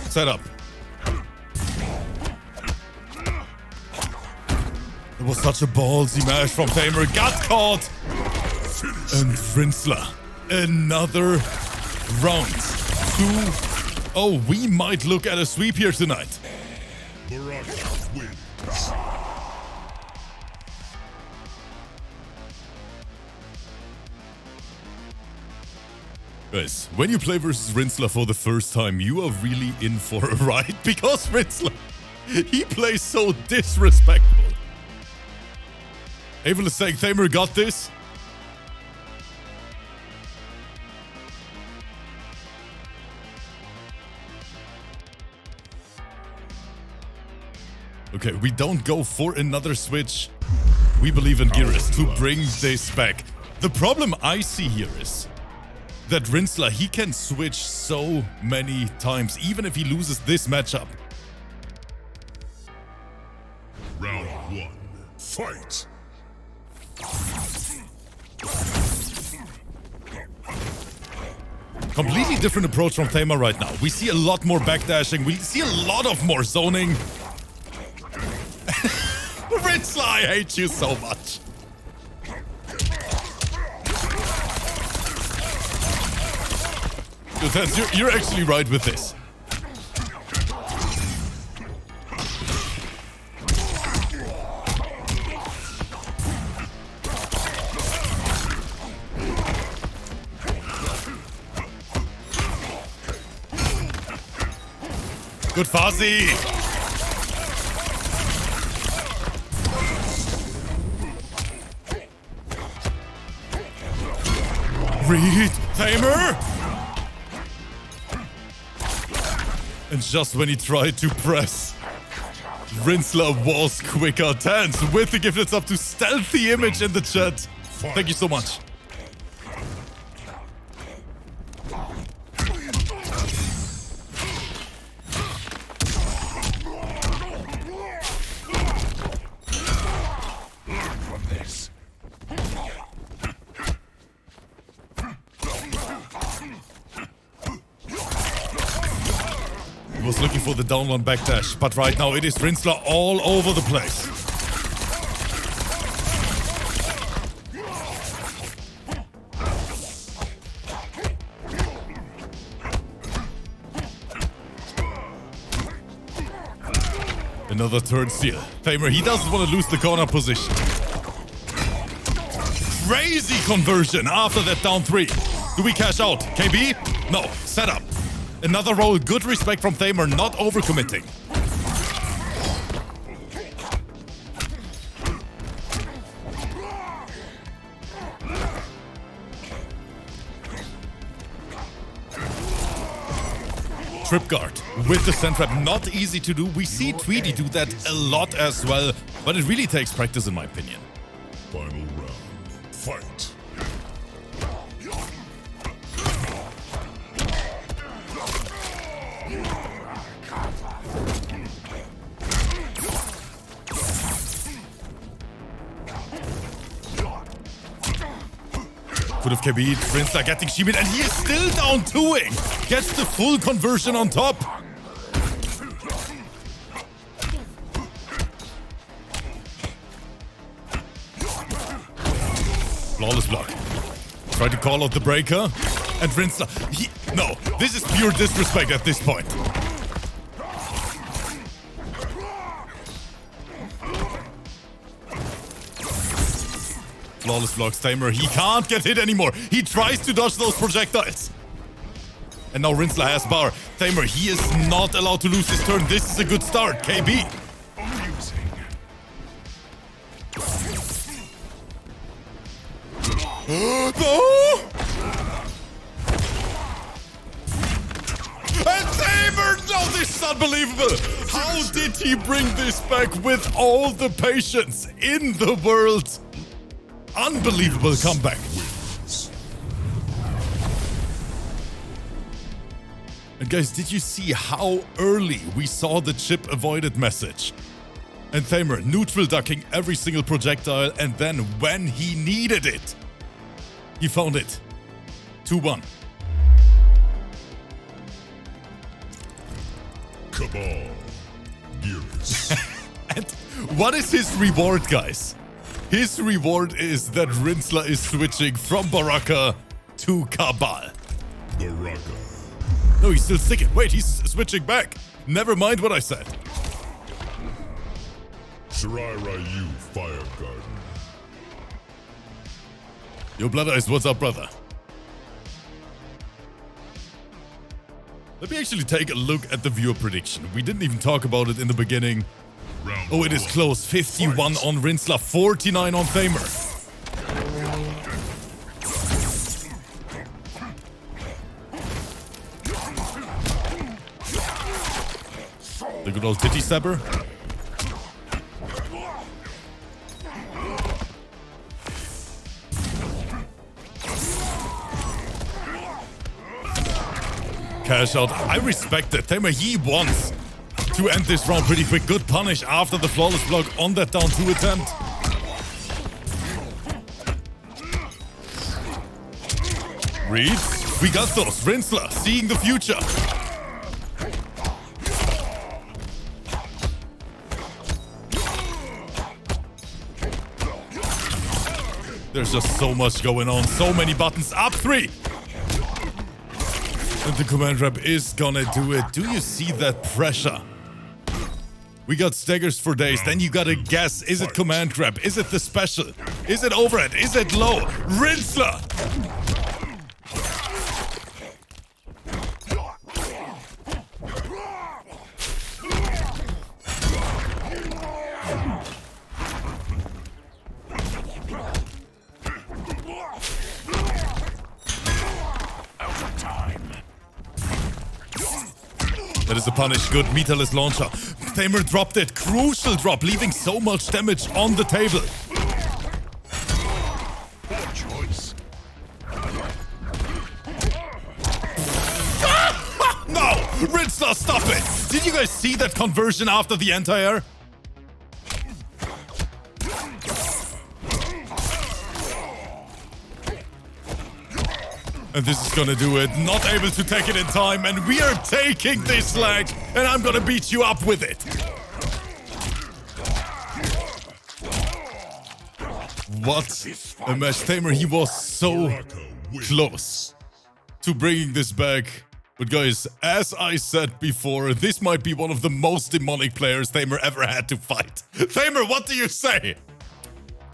Set up. It was such a ballsy mash from Thamer. Got caught. And Rinzler. Another round. 2. Oh, we might look at a sweep here tonight. MAKORAN wins. Guys, when you play versus Rinzler for the first time, you are really in for a ride because Rinzler, he plays so disrespectful. Able is saying Thamer got this. Okay, we don't go for another switch. We believe in Geras to bring this back. The problem I see here is that RINZLER, he can switch so many times, even if he loses this matchup. Round 1. Fight. Completely different approach from THAMER right now. We see a lot more backdashing. We see a lot of more zoning. RINZLER, I hate you so much. Dude, you're actually right with this. Good Fuzzy! Read THAMER! And just when he tried to press, RINZLER was quicker. Tans with the gift, it's up to Stealthy Image in the chat. Thank you so much. Was looking for the down one backdash, but right now it is RINZLER all over the place. Another turn steal. THAMER, he doesn't want to lose the corner position. Crazy conversion after that down 3. Do we cash out? KB? No. Setup. Another roll, good respect from THAMER, not overcommitting. Trip guard with the sand trap, not easy to do. We see Tweety do that a lot as well, but it really takes practice in my opinion. Final round. Fight. Could have KB, RINZLER getting Shimid, and he is still down 2-ing. Gets the full conversion on top. Flawless block. Try to call out the breaker. And RINZLER, no, this is pure disrespect at this point. Flawless blocks, THAMER. He can't get hit anymore. He tries to dodge those projectiles. And now RINZLER has bar. THAMER, he is not allowed to lose his turn. This is a good start. KB. No! And THAMER! No, this is unbelievable. How did he bring this back with all the patience in the world? Unbelievable comeback. And guys, did you see how early we saw the chip avoided message? And THAMER neutral ducking every single projectile, and then when he needed it, he found it. 2-1. Cabal. Geras. And what is his reward, guys? His reward is that RINZLER is switching from Baraka to Cabal. Baraka. No, he's still sticking. Wait, he's switching back. Never mind what I said. Shirai Ryu Fire Garden. Yo, Blood Eyes, what's up, brother? Let me actually take a look at the viewer prediction. We didn't even talk about it in the beginning. Round Oh, it is 1. close. 51 Fight. on RINZLER, 49 on THAMER. The good old titty stabber. cash out. I respect it. Thamer, he wants to end this round pretty quick. Good punish after the flawless block on that down 2 attempt. Reads. We got those. RINZLER seeing the future. There's just so much going on. So many buttons. Up 3. And the command grab is gonna do it. Do you see that pressure? We got staggers for days. Then you gotta guess. Is it command grab? Is it the special? Is it overhead? Is it low? RINZLER! That is a punish. Good meterless launcher. Thamer dropped it. Crucial drop, leaving so much damage on the table. Poor choice. No! RINZLER, stop it! Did you guys see that conversion after the anti-air? And this is gonna do it. Not able to take it in time, and we are taking this leg, and I'm gonna beat you up with it. What a match. Thamer, he was so close to bringing this back. But guys, as I said before, this might be one of the most demonic players Thamer ever had to fight. Thamer, what do you say?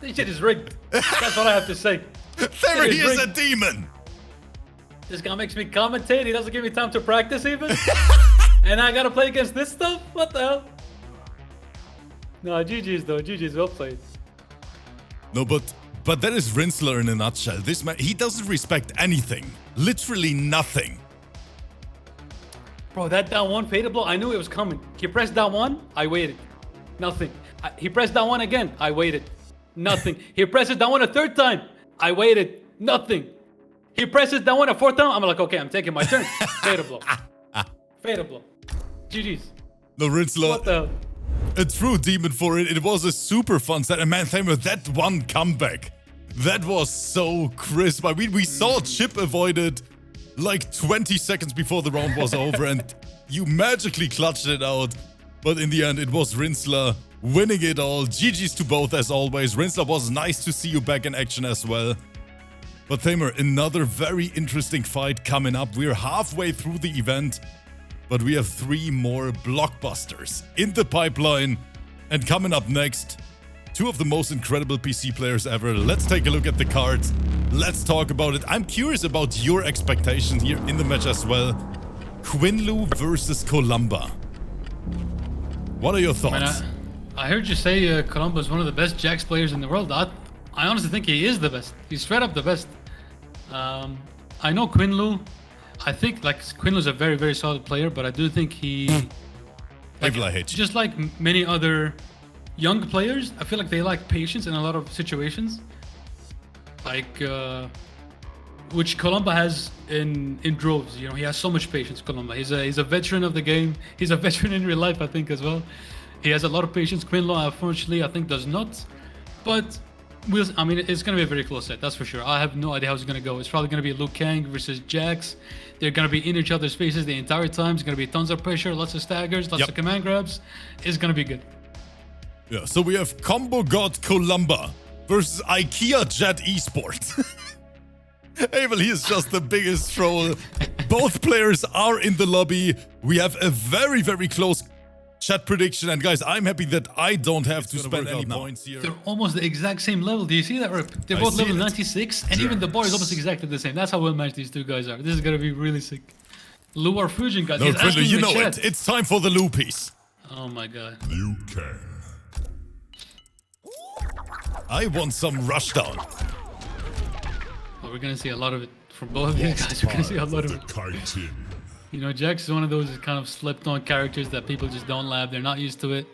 This shit is rigged. That's what I have to say. Thamer, It he is is a rigged. demon. This guy makes me commentate. He doesn't give me time to practice even. And I gotta play against this stuff? What the hell? No, GG's though. GG's, well played. No, but that is RINZLER in a nutshell. This man, he doesn't respect anything. Literally nothing. Bro, that down one fatal blow, I knew it was coming. He pressed down one, I waited. Nothing. He pressed down one again, I waited. Nothing. He presses down one a third time, I waited. Nothing. He presses down one a fourth time, I'm like, okay, I'm taking my turn. Fatal blow. Fatal blow. GG's. No, RINZLER, What the hell? a true demon for it. It was a super fun set. And man, Thamer, that one comeback, that was so crisp. I mean, we saw Chip avoided like 20 seconds before the round was over, and you magically clutched it out. But in the end, it was RINZLER winning it all. GG's to both as always. RINZLER, was nice to see you back in action as well. But Thamer, another very interesting fight coming up. We're halfway through the event, but we have 3 more blockbusters in the pipeline. And coming up next, 2 of the most incredible PC players ever. Let's take a look at the cards. Let's talk about it. I'm curious about your expectations here in the match as well. QUINLOO versus KOLAMBA. What are your thoughts? I heard you say KOLAMBA is one of the best JAX players in the world. I honestly think he is the best. He's straight up the best. I know QUINLOO. I think like QUINLOO's a very, very solid player, but I do think he... just like many other young players, I feel like they lack patience in a lot of situations. Like, which KOLAMBA has in droves. You know, he has so much patience, KOLAMBA. He's a veteran of the game. He's a veteran in real life, I think, as well. He has a lot of patience. QUINLOO, unfortunately, I think does not. But I mean, it's going to be a very close set, that's for sure. I have no idea how it's going to go. It's probably going to be Liu Kang versus JAX. They're going to be in each other's faces the entire time. It's going to be tons of pressure, lots of staggers, lots of command grabs. It's going to be good. Yeah, so we have Combo God KOLAMBA versus IKEA Jet Esports. Abel, he is just the biggest troll. Both players are in the lobby. We have a very, very close chat prediction. And guys, I'm happy that I don't have to spend any points here. They're almost the exact same level. Do you see that, Rip? They're both level 96, and even the bar is almost exactly the same. That's how well matched these 2 guys are. This is going to be really sick. Liu or Fujin, guys. No, He's asking you in the know chat. it. It's time for the Liu piece. Oh my god. Liu Kang. I want some rushdown. Well, we're going to see a lot of it from both of these guys. We're going to see a lot of it. Kaitin. You know, JAX is one of those kind of slept-on characters that people just don't love. They're not used to it.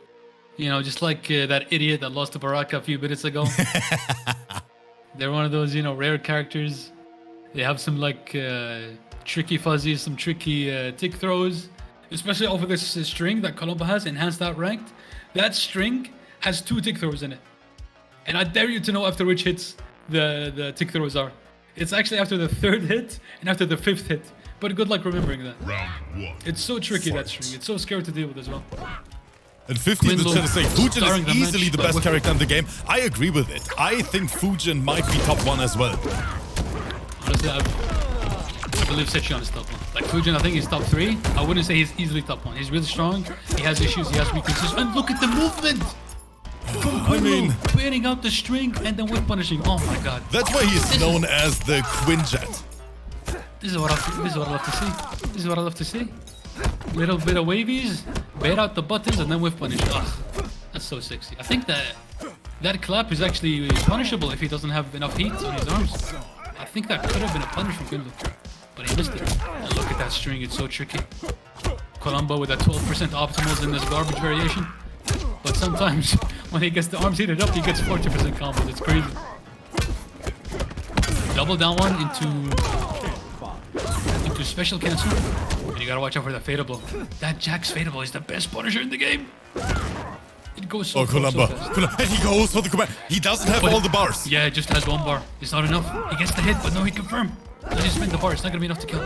You know, just like that idiot that lost to Baraka a few minutes ago. They're one of those, you know, rare characters. They have some, like, tricky fuzzies, some tricky tick throws, especially over this string that KOLAMBA has, enhanced outranked. That string has 2 tick throws in it. And I dare you to know after which hits the tick throws are. It's actually after the 3rd hit and after the 5th hit. But good luck remembering that. Round 1. It's so tricky, that string. It's so scary to deal with as well. And 50 in the chat is saying Fujin starting is the easily match, the but best with- character in the game. I agree with it. I think Fujin might be top 1 as well. Honestly, I believe Sechion is top 1. Like Fujin, I think he's top 3. I wouldn't say he's easily top 1. He's really strong. He has issues. He has weaknesses. And look at the movement from I mean, QUINLOO, baiting out the string and then whip punishing. Oh my god. that's why he's known as the Quinjet. This is what I love to see. This is what I love to see. Little bit of wavies, bait out the buttons, and then whip punish. Ugh, that's so sexy. I think that clap is actually punishable if he doesn't have enough heat on his arms. I think that could have been a punish from QUINLOO, but he missed it. And look at that string, it's so tricky. KOLAMBA with a 12% optimals in this garbage variation. But sometimes when he gets the arms heated up, he gets 40% combos. It's crazy. Double down one into special cancel. And you gotta watch out for that fatal blow. That JAX fatal blow is the best punisher in the game. It goes so fast. And he goes for the command. He doesn't have all the bars. Yeah, it just has 1 bar. It's not enough. He gets the hit, but no hit confirm. Let's just spend the bar. It's not gonna be enough to kill.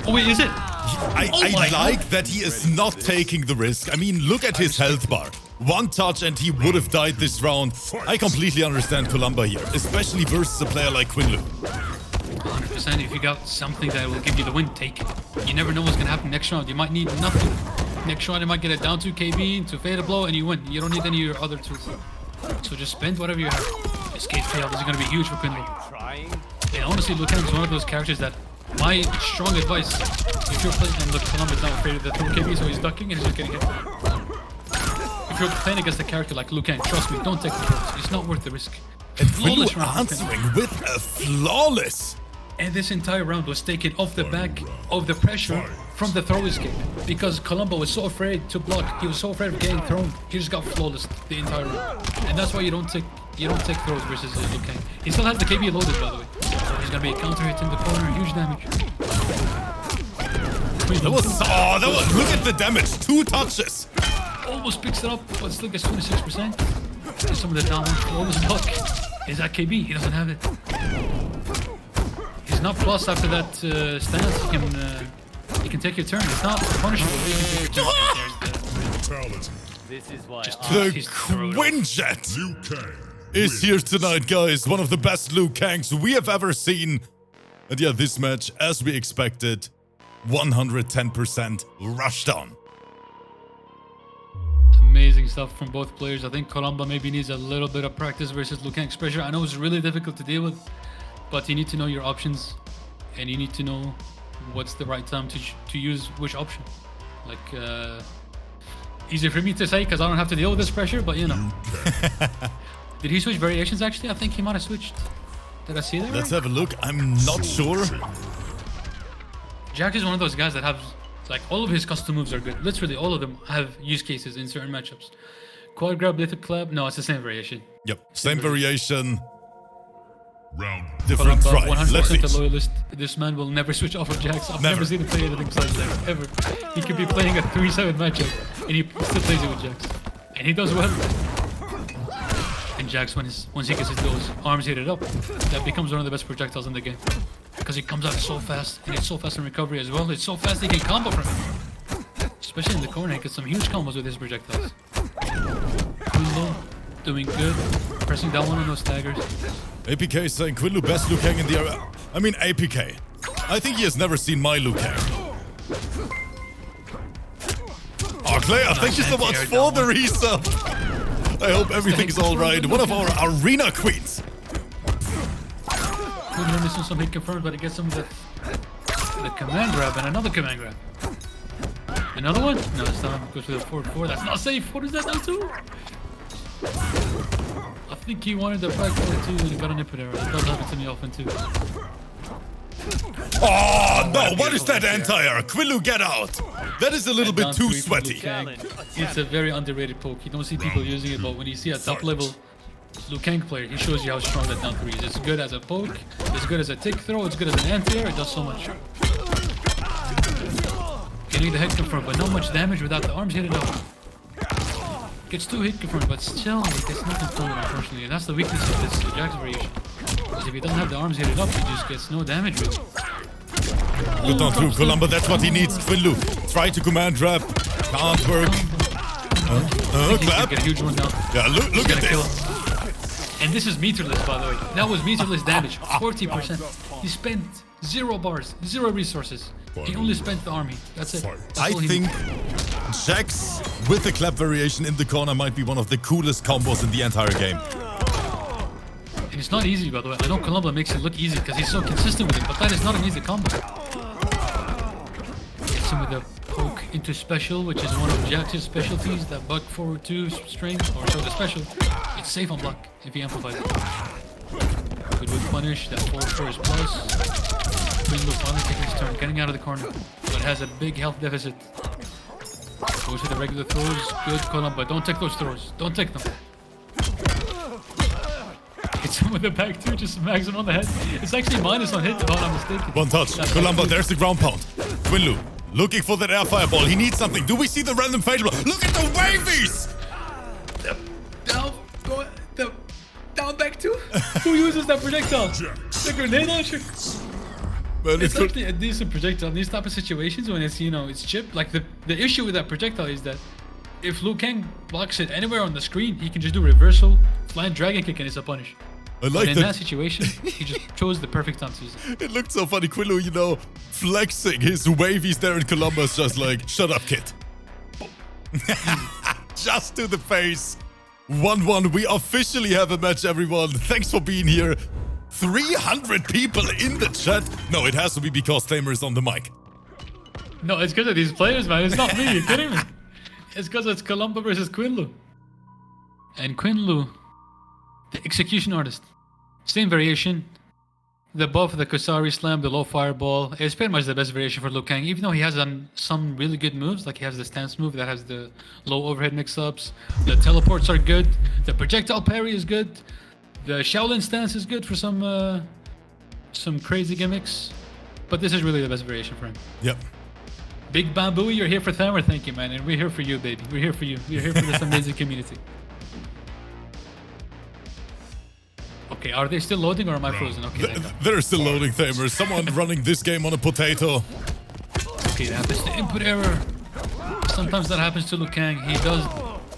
Oh wait, is it? I like that he is not taking the risk. I mean, look at his health bar. 1 touch and he would have died this round. I completely understand KOLAMBA here, especially versus a player like QUINLOO. 100%. If you got something that will give you the win, take it. You never know what's gonna happen next round. You might need nothing. Next round, you might get it down to KB, to fatal blow, and you win. You don't need any of your other tools. So just spend whatever you have. Escape fail. This is gonna be huge for QUINLOO. And honestly, Lucan is one of those characters that my strong advice, if you're playing, and look, KOLAMBA is not afraid of the throw KB, so he's ducking and he's just getting hit. If you're playing against a character like Lucan, trust me, don't take the throws. It's not worth the risk. And Flawless QUINLOO round. answering with a flawless. And this entire round was taken off the back of the pressure from the throw escape. Because KOLAMBA was so afraid to block, he was so afraid of getting thrown, he just got flawless the entire round. And that's why you don't take throws versus Lucan. He still has the KB loaded, by the way. So he's gonna be a counter hit in the corner, huge damage. That was look at the damage. 2 touches. Almost picks it up, but still gets 26%. There's some of the down one, almost block. Is that KB? He doesn't have it. He's not plus after that stance. He can take your turn. It's not punishable. He can take your turn. Brutality. This is why The Quinjet Liu Kang is here tonight, guys. One of the best Liu Kangs we have ever seen. And yeah, this match, as we expected, 110% rushdown. Amazing stuff from both players. I think KOLAMBA maybe needs a little bit of practice versus Liu Kang's pressure. I know it's really difficult to deal with, but you need to know your options, and you need to know what's the right time to use which option. Like, easy for me to say because I don't have to deal with this pressure, but you know. Did he switch variations actually? I think he might have switched. Did I see that? Let's have a look. I'm not sure. JAX is one of those guys that have, like, all of his custom moves are good. Literally, all of them have use cases in certain matchups. Quad grab, little clap. No, it's the same variation. Yep, same variation. Round Different try. 100% Let's a see. loyalist. This man will never switch off of JAX. I've Never. never seen him play anything besides JAX, ever. He could be playing a 3-7 matchup, and he still plays it with JAX. And he does well. And JAX, once he gets those arms heated up, that becomes one of the best projectiles in the game. Because he comes out so fast, and it's so fast in recovery as well. It's so fast he can combo from it. Especially in the corner, he gets some huge combos with his projectiles. QUINLOO doing good, pressing down one on those staggers. APK is saying QUINLOO best Liu Kang in the area. I mean APK. I think he has never seen my Liu Kang. Oh, Claire, thank you so much for the resub. I hope everything's alright. One of our arena queens. QUINLOO missing some hit confirmed, but he gets some of the command grab and another command grab. Another one? No, it's not. Goes for the 4-4. That's not safe. What is that now too? I think he wanted the back 4-2 and he got an input error. That does happen to me often too. Oh no, what is that anti-air? QUINLOO, get out. That is a little bit Down too 3 from sweaty. Liu Kang. It's a very underrated poke. You don't see people using it, but when you see a top level Liu Kang player, he shows you how strong that down 3 is. It's good as a poke, it's good good as a tick throw, it's good as an anti-air, it does so much. Getting the hit confirmed, but not much damage without the arms hit it up. Gets 2 hit confirmed, but still it gets nothing forward, unfortunately. And that's the weakness of this JAX variation. Because if he doesn't have the arms hit it up, he just gets no damage really. Good on through Kolamba, that's what he needs. QUINLOO, try to command trap. Can't work. Clap. Get a huge one now. Yeah, look at Kill this. him. And this is meterless, by the way. That was meterless damage, 40%. He spent 0 bars, 0 resources. He only spent the arm heat. That's it. That's I all he think needs. JAX with the clap variation in the corner might be one of the coolest combos in the entire game. And it's not easy, by the way. I know Kolamba makes it look easy because he's so consistent with it, but that is not an easy combo. Gets him with a poke into special, which is one of JAX's specialties, that buck forward 2 string, or so the special. It's safe on block if he amplifies it. Good with punish, that forward 4 is plus. QUINLOO finally taking his turn, getting out of the corner, but has a big health deficit. Goes for the regular throws. Good Kolamba, don't take those throws. Don't take them. Hits him with the back 2, just smacks him on the head. It's actually minus on hit if I'm not mistaken. One touch. Kolamba, there's the ground pound. QUINLOO looking for that air fireball. He needs something. Do we see the random fatal? Look at the wavies! Down back 2? Who uses that projectile? The grenade launcher? Man, It's actually a decent projectile in these type of situations when it's, you know, it's chipped. Like the issue with that projectile is that if Liu Kang blocks it anywhere on the screen, he can just do reversal, flying dragon kick, and it's a punish. I But like in that. that situation, he just chose the perfect time to use it. It looked so funny. QUINLOO, you know, flexing his wavies there in Kolumba's just like, shut up, kid. Just to the face. 1-1. We officially have a match, everyone. Thanks for being here. 300 people in the chat. No, it has to be because THAMER is on the mic. No, it's because of these players, man. It's not me. You're kidding me. It's because it's Kolamba versus QUINLOO. And QUINLOO, the execution artist. Same variation. The buff, the Kusari slam, the low fireball. It's pretty much the best variation for Liu Kang, even though he has some really good moves. Like he has the stance move that has the low overhead mix-ups. The teleports are good. The projectile parry is good. The Shaolin stance is good for some crazy gimmicks. But this is really the best variation for him. Yep. Big Bamboo, you're here for THAMER, thank you, man. And we're here for you, baby. We're here for you. We're here for this amazing community. Okay, are they still loading or am I frozen? Okay, thank God. They're still loading THAMER. Someone running this game on a potato. Okay, that happens to input error. Sometimes that happens to Liu Kang. He does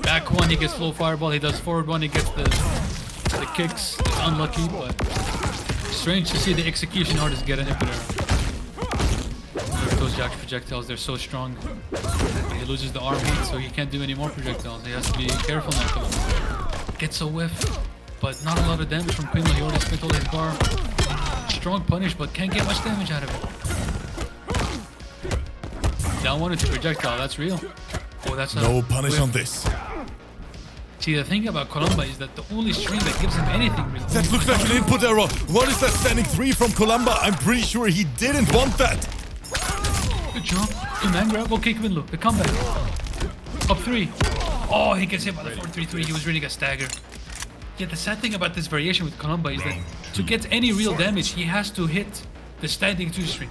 back 1, he gets low fireball. He does forward 1, he gets the kicks. It's unlucky, but strange to see the execution artist get an input error. Look at those JAX projectiles, they're so strong. But he loses the arm heat, so he can't do any more projectiles. He has to be careful now. Gets a whiff, but not a lot of damage from QUINLOO. He already spent all his bar. Strong punish, but can't get much damage out of it. Down 1 into projectile, that's real. Oh, that's No punish on this. See, the thing about Kolamba is that the only string that gives him anything really. That looks like an input error. What is that standing 3 from Kolamba? I'm pretty sure he didn't want that. Good job. Good man grab. Okay, QUINLOO, the comeback. Up 3. Oh, he gets hit by the 4-3-3. He was really got staggered. Yeah, the sad thing about this variation with Kolamba is that to get any real damage, he has to hit the standing 2 string.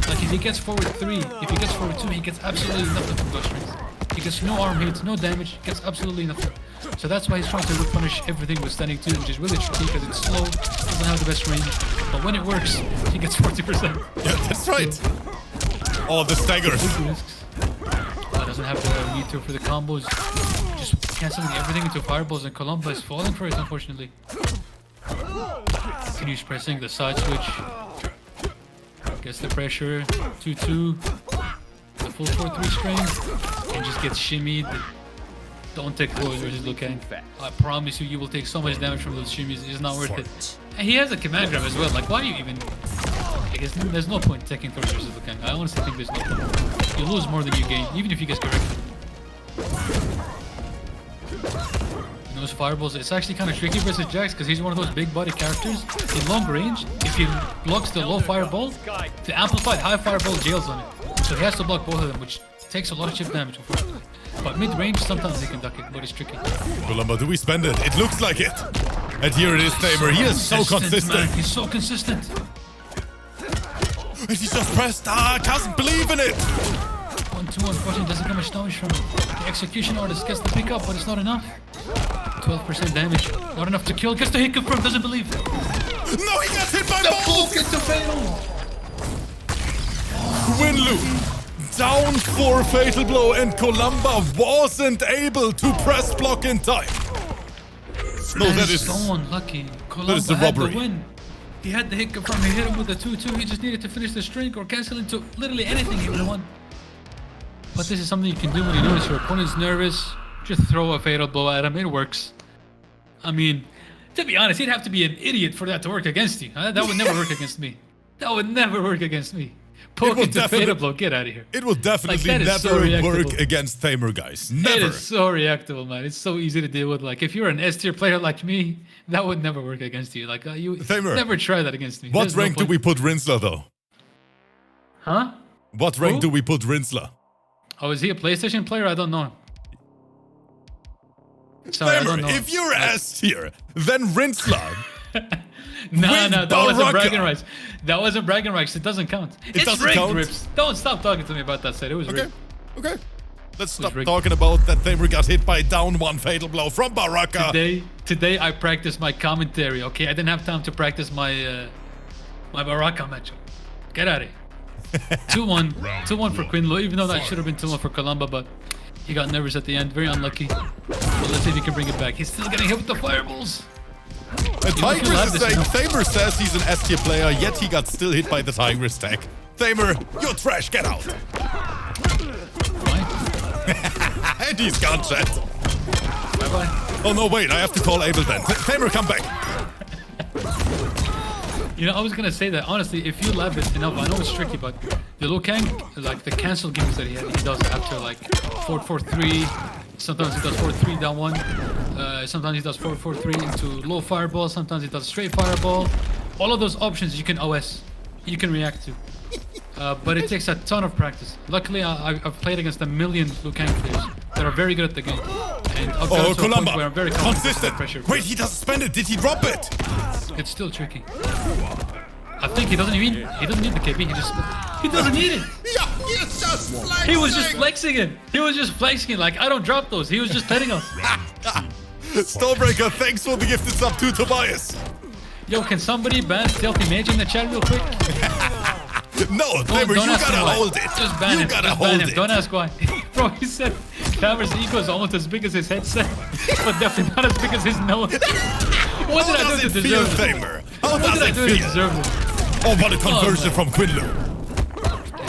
Like if he gets forward 3, if he gets forward 2, he gets absolutely nothing from those strings. He gets no arm hits, no damage, gets absolutely nothing. So that's why he's trying to punish everything with standing 2, which is really tricky because it's slow, doesn't have the best range. But when it works, he gets 40%. Yeah, that's right. Oh, the stagger. Risks. Doesn't have the meter for the combos. Just cancelling everything into fireballs, and Kolamba is falling for it, unfortunately. Continues pressing the side switch. Gets the pressure. 2-2. The full 4-3 string. And just gets shimmied. Don't take those versus Liu Kang. I promise you, you will take so much damage from those shimmies. It's not worth it. And he has a command grab as well. Like, why do you even... I guess there's no point taking those versus Liu Kang. I honestly think there's no point. You lose more than you gain, even if you get corrected. And those fireballs, it's actually kind of tricky versus JAX because he's one of those big body characters. In long range, if he blocks the low fireball, the amplified high fireball jails on it. So he has to block both of them, which takes a lot of chip damage, unfortunately. But mid-range, sometimes he can duck it, but it's tricky. Kolamba, do we spend it? It looks like it. And here it is, THAMER. He is so consistent. Man. He's so consistent. And he just pressed. I can't believe in it. 1-2, unfortunately, doesn't get much damage from it. The execution artist gets the pick up, but it's not enough. 12% damage. Not enough to kill. Gets the hit confirmed, doesn't believe. No, he got hit by The both. poke gets the fatal. QUINLOO down for fatal blow, and KOLAMBA wasn't able to press block in time. No, that is so unlucky. that is the KOLAMBA had robbery. the win. He had the hit confirmed. He hit him with the 2-2. He just needed to finish the string or cancel into literally anything he would have won. But this is something you can do when you notice your opponent's nervous. Just throw a fatal blow at him. It works. I mean, to be honest, you'd have to be an idiot for that to work against you. That would never work against me. That would never work against me. Poke into fatal blow. Get out of here. It will definitely Like, that is so never work reactable. against THAMER, guys. It Never. is so reactable, man. It's so easy to deal with. Like, if you're an S tier player like me, that would never work against you. Like, you THAMER, never try that against me. What There's no rank do point. we put RINZLER, though? Huh? What rank Who? do we put RINZLER? Oh, is he a PlayStation player? I don't know. Sorry, I don't know. THAMER, if you're S tier, then RINZLER. No, with that wasn't Baraka. bragging rights. That wasn't bragging rights. It doesn't count. It's doesn't rigged, count? Rips. Don't stop talking to me about that set. It was Okay, rigged. okay. Let's stop rigged. talking about that THAMER got hit by down one fatal blow from Baraka. Today I practiced my commentary. Okay, I didn't have time to practice my my Baraka matchup. Get out of here. 2-1, 2-1 for QUINLOO. Even though that should have been 2-1 for KOLAMBA, but he got nervous at the end. Very unlucky. But let's see if he can bring it back. He's still getting hit with the fireballs. Tigress is saying THAMER says he's an S tier player, yet he got still hit by the Tigress tech. THAMER, you're trash. Get out. Fine. And he's gone, chat. Bye bye. Oh no, wait, I have to call Abel then. THAMER, come back. You know, I was gonna say that honestly, if you lab it enough, I know it's tricky, but the Liu Kang, like the cancel games that he does after like 4-4-3. Sometimes he does 4-3 down one. Sometimes he does 4-4-3 into low fireball. Sometimes he does straight fireball. All of those options you can OS, you can react to. But it takes a ton of practice. Luckily, I've played against a million Liu Kang players that are very good at the game. And I've gotten to a point where I'm very KOLAMBA, confident consistent. with pressure. Wait, he doesn't spend it. Did he drop it? It's still tricky. I think he doesn't need the KB. He doesn't need it. Yeah, he's just flexing. He was just flexing it. He was just flexing it. Like, I don't drop those. He was just letting us. Stormbreaker, thanks for the gifted sub to Tobias. Yo, can somebody ban Stealthy Mage in the chat real quick? No, THAMER, you ask gotta him why. hold it. Just ban You him. gotta Just ban hold him. it. Don't ask why. Bro, he said THAMER's ego is almost as big as his headset, but definitely not as big as his nose. What How did I does do it to feel, deserve it? THAMER? How What does did I it do to feel? deserve it? Oh, what a conversion man. from QUINLOO.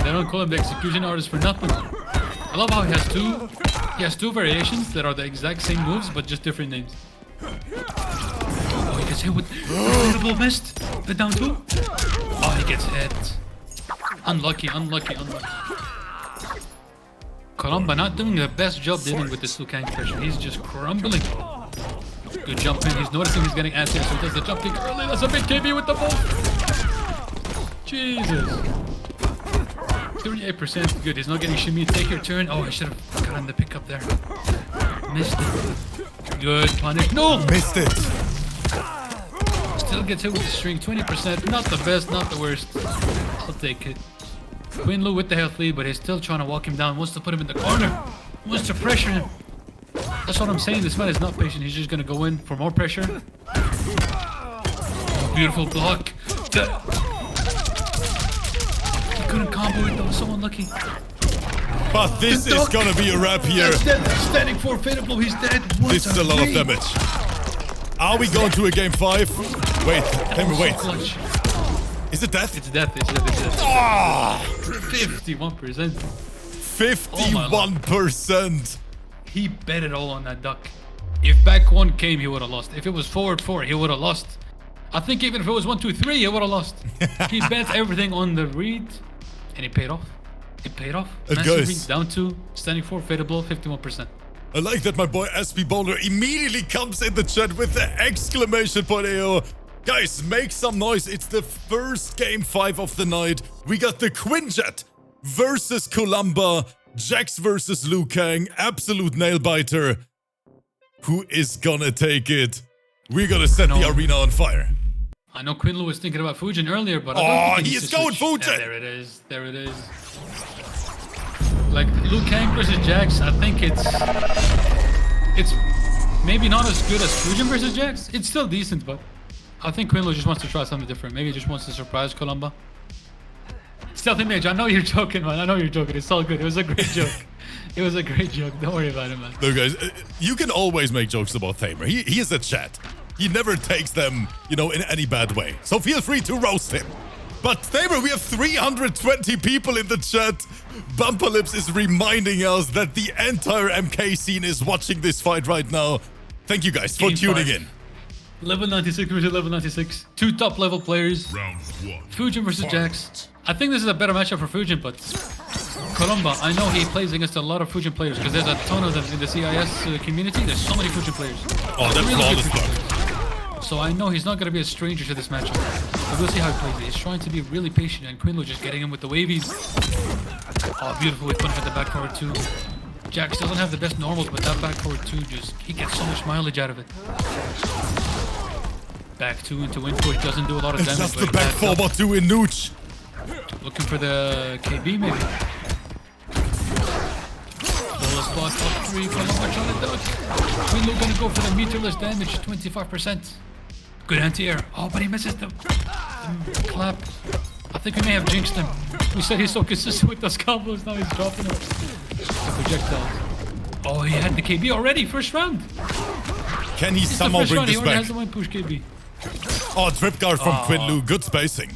They don't call him the execution artist for nothing. I love how he has two variations that are the exact same moves, but just different names. Oh, he gets hit with incredible mist. The down two. Oh, he gets hit. Unlucky. KOLAMBA not doing the best job dealing with this Liu Kang pressure. He's just crumbling. Good jump in. He's noticing he's getting ass here, so he does the jump kick early. That's a big KB with the ball. Jesus. 38%. Good. He's not getting shimmy. Take your turn. Oh, I should have gotten the pickup there. Missed it. Good punish. No! Missed it. Still gets hit with the string. 20%. Not the best, not the worst. I'll take it. QUINLOO with the health lead, but he's still trying to walk him down. Wants to put him in the corner. Wants to pressure him. That's what I'm saying. This man is not patient. He's just going to go in for more pressure. Oh, beautiful block. He couldn't combo it though. So unlucky. But this is gonna be a wrap here. That's dead. Standing for fatal blow. He's dead. What This is a lot of read. damage. Are we going to a game 5? Wait, THAMER, So wait. clutch. Is it death? It's death. It's death. It's death. Ah, 51%. 51%. He bet it all on that duck. If back one came, he would have lost. If it was forward 4, he would have lost. I think even if it was 1-2-3, he would have lost. He bet everything on the read, and it paid off. It paid off. Massive guys. read down 2, standing 4, fatal blow, 51%. I like that my boy SP Bowler immediately comes in the chat with the exclamation point AO. Guys, make some noise. It's the first game 5 of the night. We got the Quinjet versus KOLAMBA, JAX versus Liu Kang, absolute nail biter. Who is gonna take it? We're gonna set the arena on fire. I know QUINLOO was thinking about Fujin earlier, but I don't Oh, think he needs is to going switch. Fujin. There it is. There it is. Like Liu Kang versus JAX, I think it's maybe not as good as Fujin versus JAX. It's still decent, but I think QUINLOO just wants to try something different. Maybe he just wants to surprise KOLAMBA. Stealthy Mage, I know you're joking, man. I know you're joking. It's all good. It was a great joke. It was a great joke. Don't worry about it, man. Look, guys, you can always make jokes about THAMER. He is a chat. He never takes them, you know, in any bad way. So feel free to roast him. But THAMER, we have 320 people in the chat. Bumper Lips is reminding us that the entire MK scene is watching this fight right now. Thank you guys for tuning in. Level 96 versus level 96. Two top level players. Round 1. Fujin versus JAX. I think this is a better matchup for Fujin, but KOLAMBA, I know he plays against a lot of Fujin players because there's a ton of them in the CIS community. There's so many Fujin players. Oh, that's flawless good block. players. So I know he's not going to be a stranger to this matchup. But we'll see how he plays it. He's trying to be really patient, and QUINLOO just getting him with the wavies. Oh, beautiful whip punish at the back forward two. JAX doesn't have the best normals, but that back forward two he gets so much mileage out of it. Back two into wind push doesn't do a lot of It's damage. just but the it back adds up. forward two in Nooch. Looking for the KB maybe. Bonus block up three. KOLAMBA trying to dodge. QUINLOO gonna go for the meterless damage, 25%. Good anti-air. Oh, but he misses the clap. I think we may have jinxed him. We said he's so consistent with those combos. Now he's dropping them. The projectiles. Oh, he had the KB already. First round. Can he It's the somehow first bring round. He this already back? has the one push KB. Oh, trip guard from QUINLOO. Good spacing.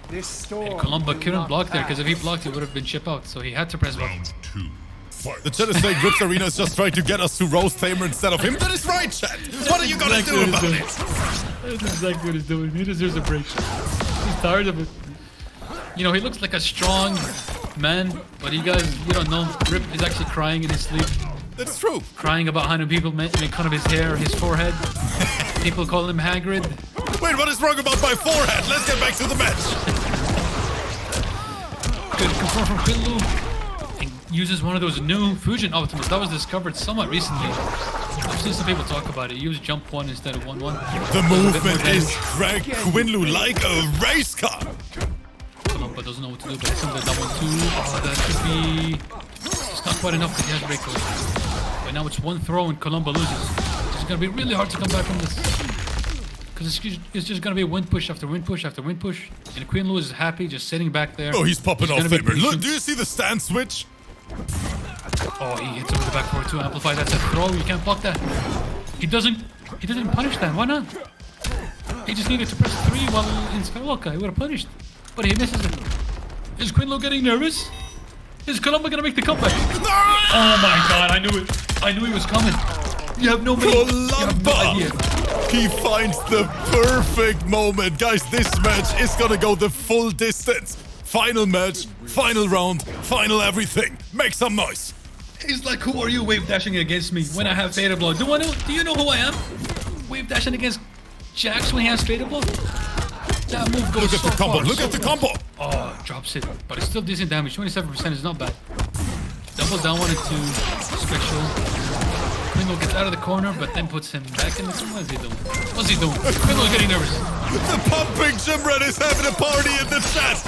This storm KOLAMBA will couldn't not block there because if he pass. blocked, it would have been chip out. So he had to press button. Round 2. Fight. The chat is saying Grips Arena is just trying to get us to roast THAMER instead of him. That is right, chat. What are you gonna do about it? That's exactly what he's doing. He deserves a break. He's tired of it. You know, he looks like a strong man, but you guys, you don't know. Rip is actually crying in his sleep. That's true. Crying about how people make fun of his hair, his forehead. People call him Hagrid. Wait, what is wrong about my forehead? Let's get back to the match. Good confirm from QUINLOO. And uses one of those new Fujin ultimates that was discovered somewhat recently. I've seen some people talk about it. Use jump 1 instead of 1-1. The movement is crank QUINLOO like a race car. KOLAMBA doesn't know what to do, but it seems like that 1-2. Oh, that should be... It's not quite enough because he has breakaway. But now it's one throw and KOLAMBA loses. It's going to be really hard to come back from this. Because it's just going to be wind push after wind push after wind push. And QUINLOO is happy just sitting back there. Oh, he's popping off gonna be THAMER. Look, patient. do you see the stand switch? Oh, he hits him with the back forward to amplify. That's a throw. You can't block that. He doesn't punish that. Why not? He just needed to press 3 while in Skywalker. He would have punished. But he misses it. Is QUINLOO getting nervous? Is KOLAMBA gonna make the comeback? Oh my god, I knew it. I knew he was coming. You have no idea. KOLAMBA! He finds the perfect moment. Guys, this match is gonna go the full distance. Final match, final round, final everything. Make some noise. He's like, who are you wave dashing against me when I have Fatal Blow? Do you know who I am? Wave dashing against JAX when he has Fatal Blow? That move goes Look at so the combo. far, Look so at the far. combo. Oh, drops it. But it's still decent damage. 27% is not bad. Double down one into special. QUINLOO gets out of the corner, but then puts him back in the corner. What is he doing? What's he doing? QUINLOO's getting nervous. The pumping Jimred is having a party in the chat.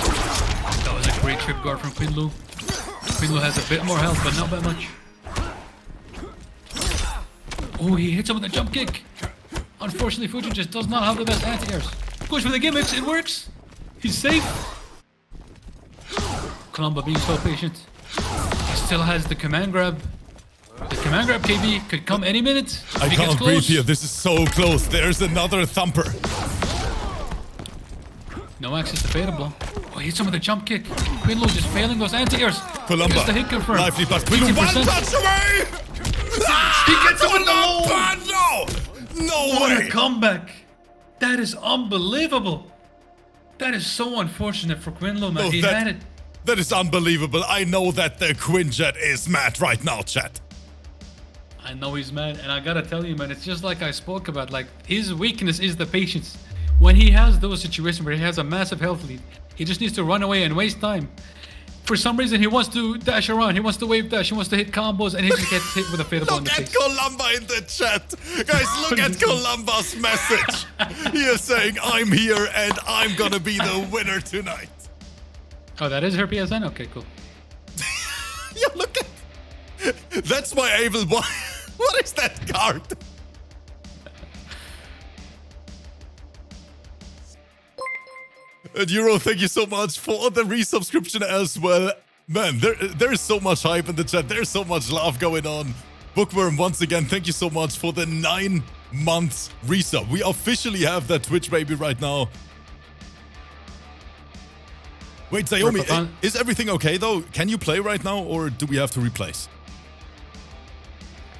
That was a great trip guard from QUINLOO. QUINLOO has a bit more health, but not that much. Oh, he hits him with a jump kick. Unfortunately, Fujin just does not have the best anti-airs. Goes for the gimmicks, it works. He's safe. KOLAMBA being so patient. He still has the command grab. The command grab KB could come any minute. I If he gets can't breathe close. here. This is so close. There's another thumper. No access to Fatal Blow. Oh, he hits him with a jump kick. QUINLOO just failing those anti-airs. KOLAMBA. Gets the hit confirmed. Lively pass. QUINLOO 18%. one touch away. He gets him with the low. No What a way. comeback. That is unbelievable. That is so unfortunate for QUINLOO, man. No, He had it. That is unbelievable. I know that the Quinjet is mad right now, chat. I know he's mad, and I gotta tell you, man, it's just like I spoke about. Like, his weakness is the patience. When he has those situations where he has a massive health lead, he just needs to run away and waste time. For some reason, he wants to dash around. He wants to wave dash. He wants to hit combos, and he just gets hit with a fadeable in Look the at face. Kolamba in the chat. Guys, look at Kolamba's message. He is saying, I'm here and I'm gonna be the winner tonight. Oh, that is her PSN? Okay, cool. Yo, look at... That's my Abel boy. What is that card? And Euro, thank you so much for the resubscription as well. Man, there is so much hype in the chat. There's so much love going on. Bookworm, once again, thank you so much for the 9 months resub. We officially have that Twitch baby right now. Wait, Zayomi, is everything okay though? Can you play right now or do we have to replace?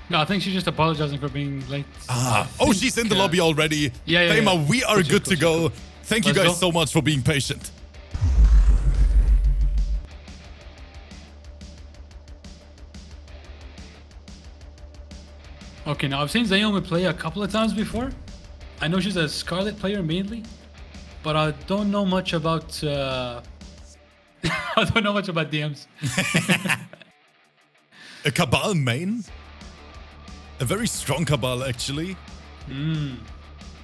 No, I think she's just apologizing for being late. Oh, she's in the lobby already. Yeah. Thamer, we are good to go. Thank you guys so much for being patient. Okay, now I've seen Zayomi play a couple of times before. I know she's a Scarlet player mainly, but I don't know much about I don't know much about DMs. A Cabal main? A very strong Cabal, actually.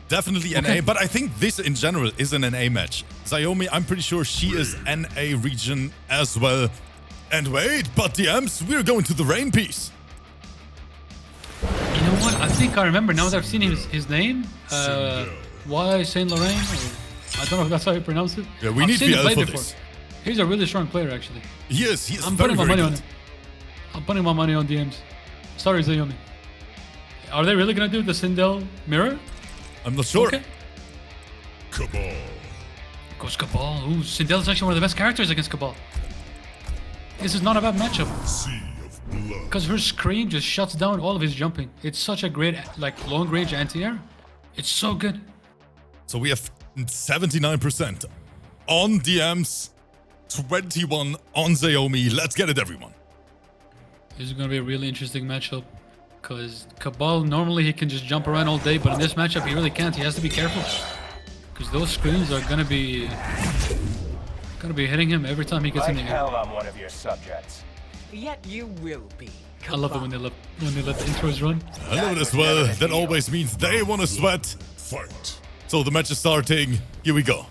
Definitely NA, but I think this in general is an NA match. Zayomi, I'm pretty sure she is NA region as well. And wait, but DMs, we're going to the rain piece. You know what? I think I remember now that I've seen his name. Y Saint Laurent. I don't know if that's how you pronounce it. Yeah, we need to be for this. He's a really strong player, actually. He is. I'm very, putting my very money good. on him. I'm putting my money on DMs. Sorry, Zayomi. Are they really gonna do the Sindel mirror? I'm not sure. Okay. Cabal. Goes Cabal. Ooh, Sindel's actually one of the best characters against Cabal. This is not a bad matchup. Sea of blood. Because her screen just shuts down all of his jumping. It's such a great, like, long-range anti-air. It's so good. So we have 79% on DMs, 21 on Zayomi. Let's get it, everyone. This is going to be a really interesting matchup. Because Cabal, normally he can just jump around all day, but in this matchup he really can't. He has to be careful. Because those screens are going to be hitting him every time he gets in the air. Hell, I'm one of your subjects. Yet you will be. I love it when they let the intros run. I love it as well. That always means they want to sweat. Fight. So the match is starting. Here we go.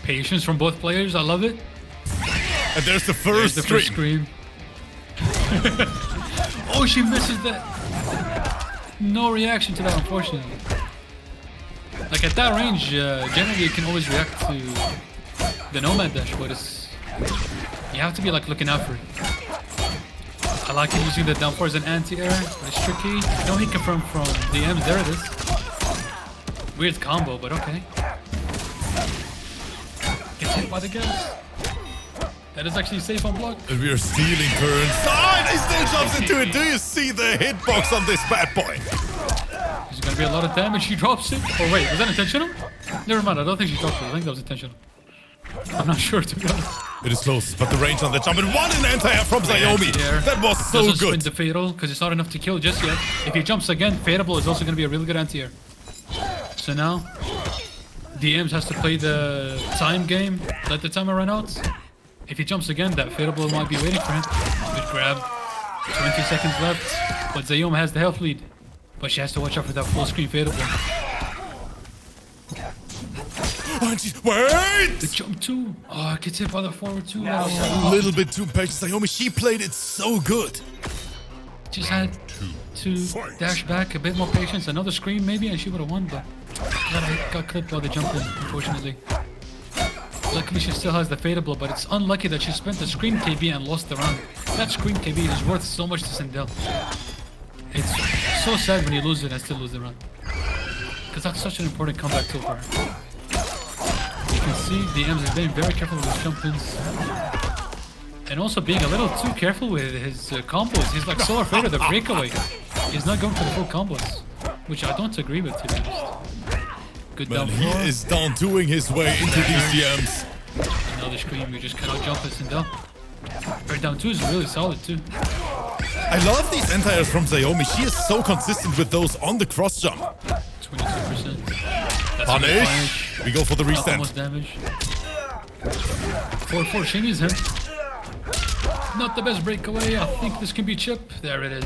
Patience from both players. I love it. And there's the first screen. Oh, she misses that. No reaction to that, unfortunately. Like at that range, generally you can always react to the Nomad dash, but you have to be like looking out for it. I like it using the down four as an anti-air, but it's tricky. No hit confirmed from DMs. There it is. Weird combo, but okay. Gets hit by the gas. That is actually safe on block. And we are stealing turns. Oh, he still jumps into it. Do you see the hitbox on this bad boy? There's gonna be a lot of damage. She drops it. Oh wait, was that intentional? Never mind. I don't think she dropped it. I think that was intentional. I'm not sure, to be honest. It is close, but the range on the jump and one in anti-air from Zayomi. That was so doesn't spin good. the fatal because it's not enough to kill just yet. If he jumps again, fadeable is also gonna be a really good anti-air. So now, DMs has to play the time game. Let the timer run out. If he jumps again, that fadeable might be waiting for him. Good grab. 20 seconds left. But Zayomi has the health lead. But she has to watch out for that full screen fadeable. Wait! The jump too. Oh, gets hit by the forward too. A little bit too patient. Zayomi, she played it so good. Just had to dash back, a bit more patience, another screen maybe, and she would have won, but got clipped by the jump in, unfortunately. Luckily she still has the fadeable, but it's unlucky that she spent the screen KB and lost the round. That screen KB is worth so much to Sindel. It's so sad when you lose it and still lose the round. Because that's such an important comeback tool for her. You can see DMs is being very careful with his jump-ins. And also being a little too careful with his combos. He's like so afraid of the breakaway. He's not going for the full combos. Which I don't agree with, to be honest. Good down he four. is down doing his way into these DMs. Another scream, you just cannot jump it Sindel. Her down two is really solid too. I love these anti-airs from Zayomi. She is so consistent with those on the cross jump. 22%. That's Punish. We go for the restand. Almost damage. 4-4 shimmies him. Not the best breakaway. I think this can be chip. There it is.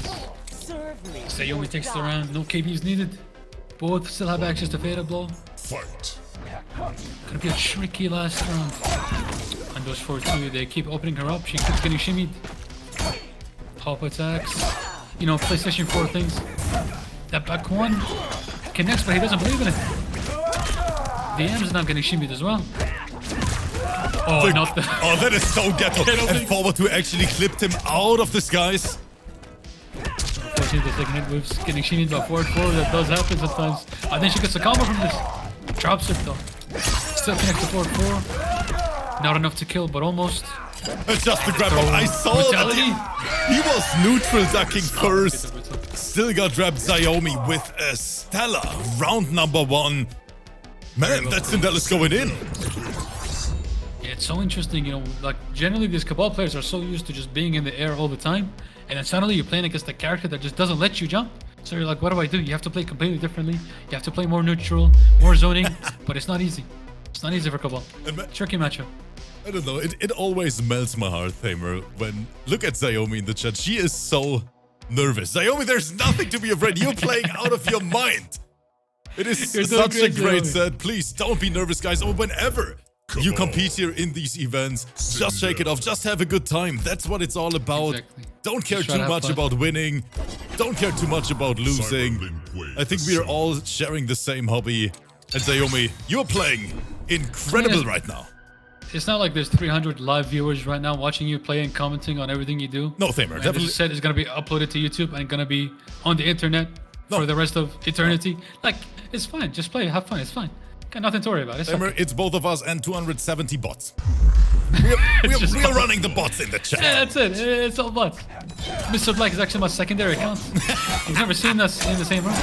ZAYOMY takes the round. No KBs needed. Both still have access to fatal blow. Fight. Gonna be a tricky last round. And those 4-2, they keep opening her up. She keeps getting shimmied. Hop attacks. You know, PlayStation 4 things. That back one connects, but he doesn't believe in it. The M's not getting shimmied as well. Oh, not the... Oh, that is so ghetto. And forward to actually clipped him out of the skies. Unfortunately, the second hit wave's getting shimmied by 4-4. That does happen sometimes. I think she gets a combo from this. Drops it though. Still connects to 4-4. Not enough to kill, but almost. It's just the grab up. I saw Brutality. that he was neutral ducking first. Still got grabbed ZAYOMY with a stellar round number 1. Man, that Cinderella's going in. Yeah, it's so interesting, you know, like generally these Cabal players are so used to just being in the air all the time, and then suddenly you're playing against a character that just doesn't let you jump. So you're like, what do I do? You have to play completely differently. You have to play more neutral, more zoning, but it's not easy. It's not easy for Cabal. Tricky matchup. I don't know, it always melts my heart, Thamer, when look at ZAYOMY in the chat. She is so nervous. ZAYOMY, there's nothing to be afraid. You're playing out of your mind. It is such a great set. Please don't be nervous, guys. Or whenever you compete here in these events, just shake it off. Just have a good time. That's what it's all about. Exactly. Don't care Just try too to have much fun. about winning. Don't care too much about losing. I think we are all sharing the same hobby. And ZAYOMY, you're playing incredible right now. It's not like there's 300 live viewers right now watching you play and commenting on everything you do. No, Thamer, And definitely. this set is going to be uploaded to YouTube and going to be on the internet for the rest of eternity. Like, it's fine. Just play. Have fun. It's fine. Got nothing to worry about. It's Thamer, fine. it's both of us and 270 bots. We are running the bots in the chat. Yeah, that's it. It's all bots. Mr. Black is actually my secondary account. He's never seen us in the same room.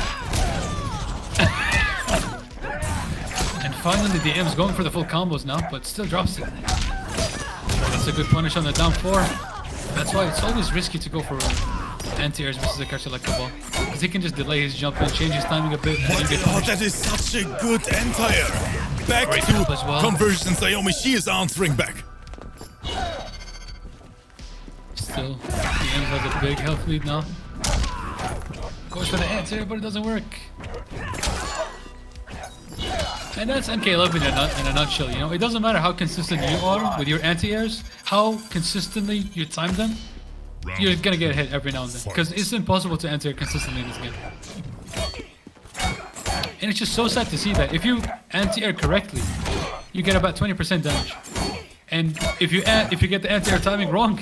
And finally, the M's going for the full combos now, but still drops it. That's a good punish on the down 4. That's why it's always risky to go for anti-airs versus a character like Cabal, because he can just delay his jump and change his timing a bit. And you get Oh, that is such a good anti-air. Back Great to help as well. conversion. ZAYOMY, she is answering back. Still, the M's has a big health lead now. Goes for the anti-air, but it doesn't work. And that's MK11 in a nutshell, you know? It doesn't matter how consistent you are with your anti-airs, how consistently you time them, you're gonna get hit every now and then. Because it's impossible to anti-air consistently in this game. And it's just so sad to see that if you anti-air correctly, you get about 20% damage. And if you get the anti-air timing wrong,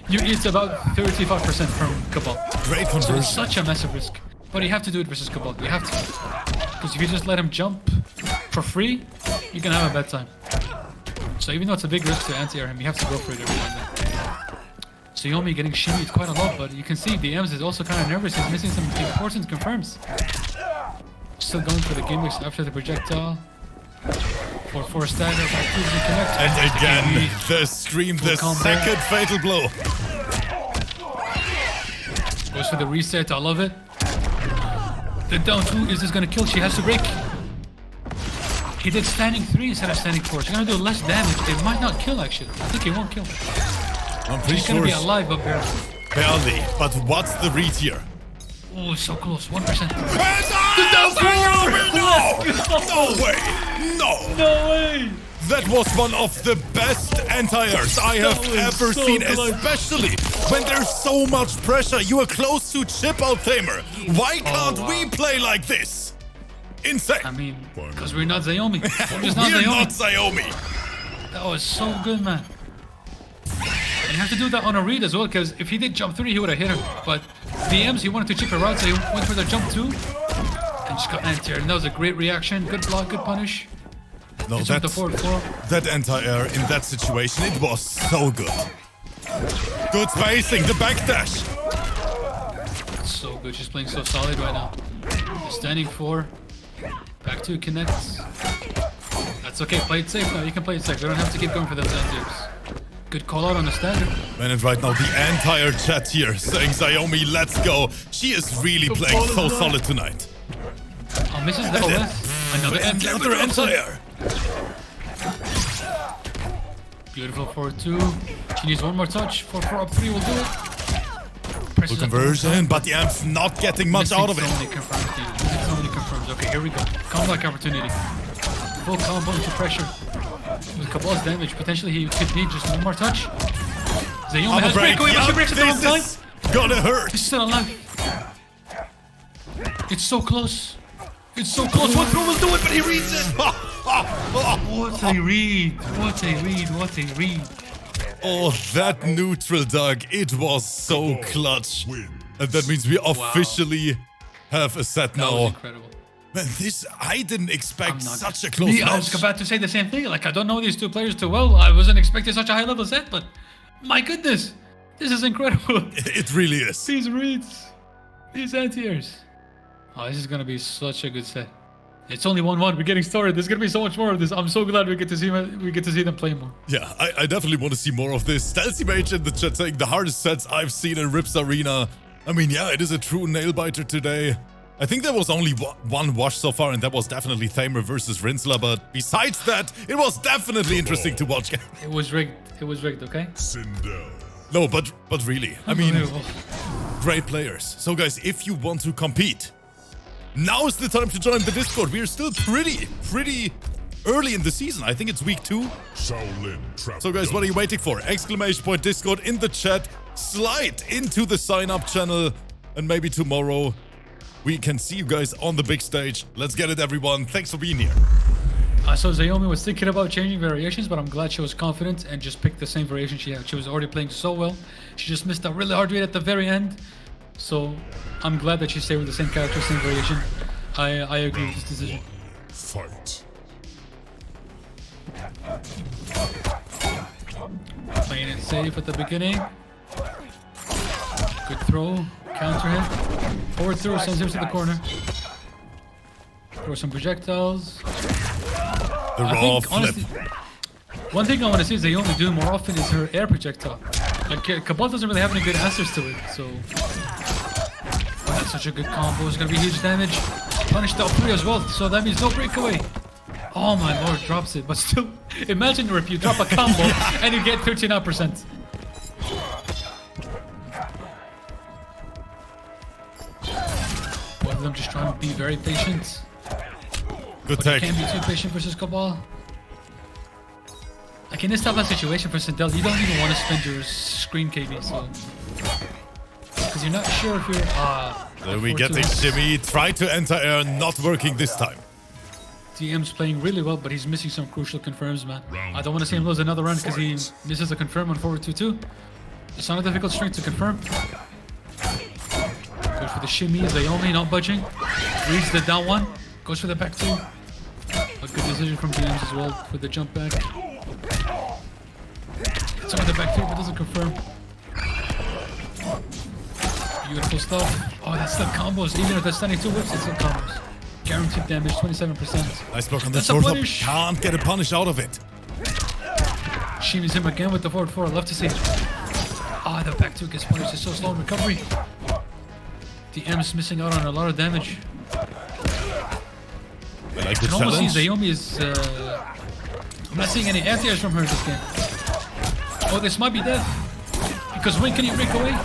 you eat about 35% from Cabal. Great So conversion. it's such a massive risk. But you have to do it versus Cabal. You have to. Because if you just let him jump for free, you can have a bad time. So even though it's a big risk to anti-air him, you have to go for it every now and then. ZAYOMY getting shimmied quite a lot, but you can see the M's is also kind of nervous. He's missing some important confirms. Still going for the gimmicks after the projectile. 4-4 stagger, back to the connect. And again, KB. the stream, the combo. second fatal blow. Goes for the reset, I love it. The down 2, is this gonna kill? She has to break. He did standing 3 instead of standing 4. She's gonna do less damage. It might not kill actually. I think it won't kill. I'm pretty She's gonna sure be alive but barely. barely. But what's the read here? Oh, it's so close. 1%. No! No way! No! No way! That was one of the best anti-airs I have was ever so seen, close. especially when there's so much pressure. You are close to chip out Thamer. Why can't we play like this? Insane. I mean, because we're not ZAYOMY. We're just not We're ZAYOMY. not ZAYOMY. That was so good, man. And you have to do that on a read as well, because if he did jump 3, he would have hit her. But DMs, he wanted to chip her out, so he went for the jump 2. And just got anti-air. And that was a great reaction. Good block, good punish. No, He jumped the forward 4. that anti-air in that situation, it was so good. Good spacing, the backdash. So good. She's playing so solid right now. Standing 4. Back 2 connects. That's okay. Play it safe now. You can play it safe. You don't have to keep going for those anti-airs. Good call out on the standard. Man, and right now the entire chat here saying ZAYOMY, let's go. She is really playing so solid tonight. Oh, misses the OS. Another Another anti-air. anti-air. Beautiful 4-2. She needs one more touch. 4-4 up 3 will do it. Good conversion, but the Amp's not getting much out of it. So many confirms. Okay, here we go. Comeback opportunity. Full combo into pressure. With Kabal's damage, potentially he could need just one more touch. Zayomy has breakaway, but she breaks at the wrong time. Gonna hurt. He's still alive. It's so close. It's so close. One throw will do it, but he reads it. What a read. What a read. What a read. Oh, that neutral dug. It was so clutch. And that means we officially have a set That was now. incredible. Man, this, I didn't expect such a close I was match. about to say the same thing. Like, I don't know these two players too well. I wasn't expecting such a high level set, but my goodness, this is incredible. It really is. These reads, these anti-airs. Oh, this is gonna be such a good set. It's only 1-1. We're getting started. There's gonna be so much more of this. I'm so glad we get to see them play more. Yeah, I definitely want to see more of this. Stealthy Mage in the chat saying the hardest sets I've seen in Rips Arena. I mean, yeah, it is a true nail-biter today. I think there was only one wash so far, and that was definitely Thamer versus RINZLER. But besides that, it was definitely interesting to watch. It was rigged. It was rigged, okay? Sindel. No, but really, I mean, Unbelievable. great players. So guys, if you want to compete, now is the time to join the Discord. We are still pretty early in the season. I think it's week 2. Shaolin Trap. So guys, what are you waiting for? Exclamation point Discord in the chat. Slide into the sign up channel, and maybe tomorrow we can see you guys on the big stage. Let's get it, everyone. Thanks for being here. So Zayomy was thinking about changing variations, but I'm glad she was confident and just picked the same variation she had. She was already playing so well. She just missed a really hard read at the very end. So I'm glad that she stayed with the same character, same variation. I agree with this decision. Fight. Playing it safe at the beginning. Good throw. Counter hit. Forward throw sends him to the corner. Throw some projectiles. The raw flip. Honestly, one thing I want to see Zayomy do more often is her air projectile. Like, Kabal doesn't really have any good answers to it, so... Oh, that's such a good combo. It's going to be huge damage. Punished up 3 as well, so that means no breakaway. Oh my lord, drops it. But still, imagine if you drop a combo and you get 39%. Both of them just trying to be very patient. Good But you take. can't be too patient versus Kabal. Like in this type of situation for Sindel, you don't even want to spend your screen KB, so... Because you're not sure if you're... Then we get a shimmy. Try to enter air, not working this time. DM's playing really well, but he's missing some crucial confirms, man. I don't want to see him lose another run because he misses a confirm on forward 2-2. It's not a difficult string to confirm. Goes for the shimmy, Zayomy not budging. Reads the down 1. Goes for the back 2. A good decision from DMs as well for the jump back. It's on the back 3, but doesn't confirm. Beautiful stuff. Oh, that's still combos. Even if they're standing 2 whips, it's still combos. Guaranteed damage, 27%. Nice block on the That's a short hop. punish. Can't get a punish out of it. Shimmies him again with the forward 4. I'd love to see it. Ah, the back 2 gets punished. It's so slow in recovery. DM's missing out on a lot of damage. I like the You can almost challenge. see Zayomy is... I'm not seeing any anti-airs from her this game. Oh, this might be death. Because when can you break away?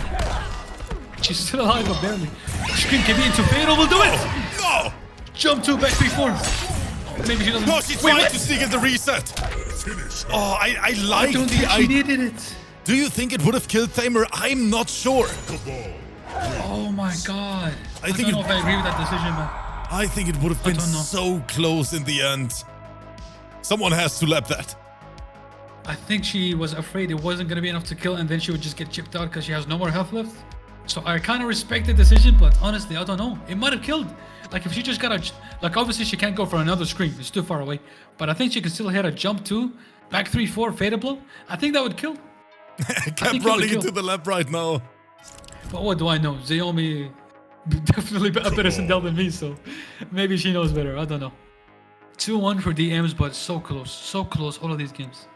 She's still alive, but barely. Scream can be into fatal, will do it! No! Jump 2, back 3-4. Maybe she doesn't... No, she's Wait, trying what? to sneak in the reset. Finish. Oh, I I like don't the think she idea. needed it. Do you think it would have killed Thamer? I'm not sure. Oh my god. I think don't know if I agree with that decision, man. I think it would have been don't know. so close in the end. Someone has to lap that. I think she was afraid it wasn't going to be enough to kill and then she would just get chipped out because she has no more health left. So I kind of respect the decision, but honestly, I don't know. It might have killed. Like if she just got a... Like obviously she can't go for another scream. It's too far away. But I think she can still hit a jump 2, back 3-4, fatal blow. I think that would kill. I think kept it would running kill. into the lap right now. But what do I know? Zayomy definitely a better Sindel than me, so maybe she knows better. I don't know. 2-1 for DMs, but so close, all of these games.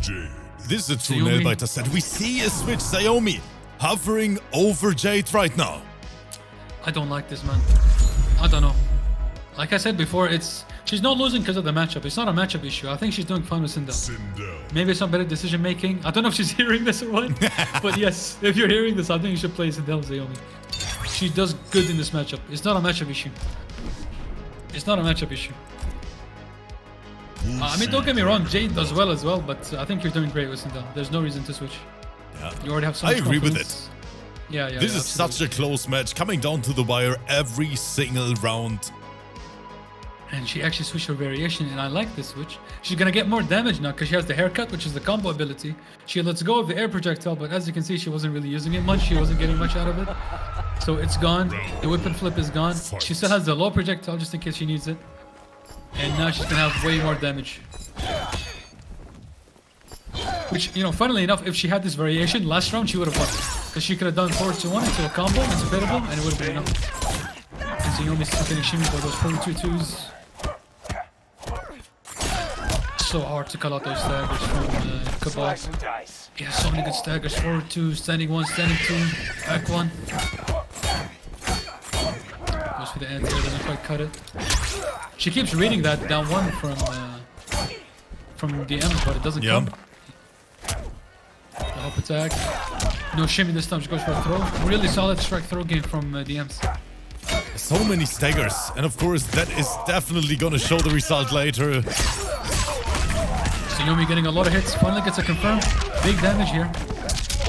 Jade. This is a true Zayomy. nail-biter set. We see a switch. Zayomy hovering over Jade right now. I don't like this, man. I don't know. Like I said before, she's not losing because of the matchup. It's not a matchup issue. I think she's doing fine with Sindel. Sindel. Maybe some better decision making. I don't know if she's hearing this or what. But yes, if you're hearing this, I think you should play Sindel ZAYOMY. She does good in this matchup. It's not a matchup issue. It's not a matchup issue. I mean, don't get me wrong, Jade does well as well, but I think you're doing great with Sindel. There's no reason to switch. Yeah. You already have so I much agree with confidence. Yeah, yeah. This yeah, is such a close match, coming down to the wire every single round. And she actually switched her variation, and I like this switch. She's gonna get more damage now because she has the haircut, which is the combo ability. She lets go of the air projectile, but as you can see, she wasn't really using it much. She wasn't getting much out of it. So it's gone. The whip and flip is gone. She still has the low projectile just in case she needs it. And now she's gonna have way more damage. Which, you know, funnily enough, if she had this variation last round, she would have won. Because she could have done 4-1 into a combo, into variable, and it would have been enough. And ZAYOMY's still getting shimmied by those 4-2-2s. So hard to call out those staggers from Kombat. Slice and dice. He has so many good staggers. 4-2, standing 1, standing 2, back 1. Goes for the anti, doesn't quite cut it. She keeps reading that down 1 from DMs, but it doesn't come. The hop attack. No shimmy this time, she goes for a throw. Really solid strike throw game from DMs. So many staggers, and of course that is definitely gonna show the result later. ZAYOMY getting a lot of hits, finally gets a confirm. Big damage here.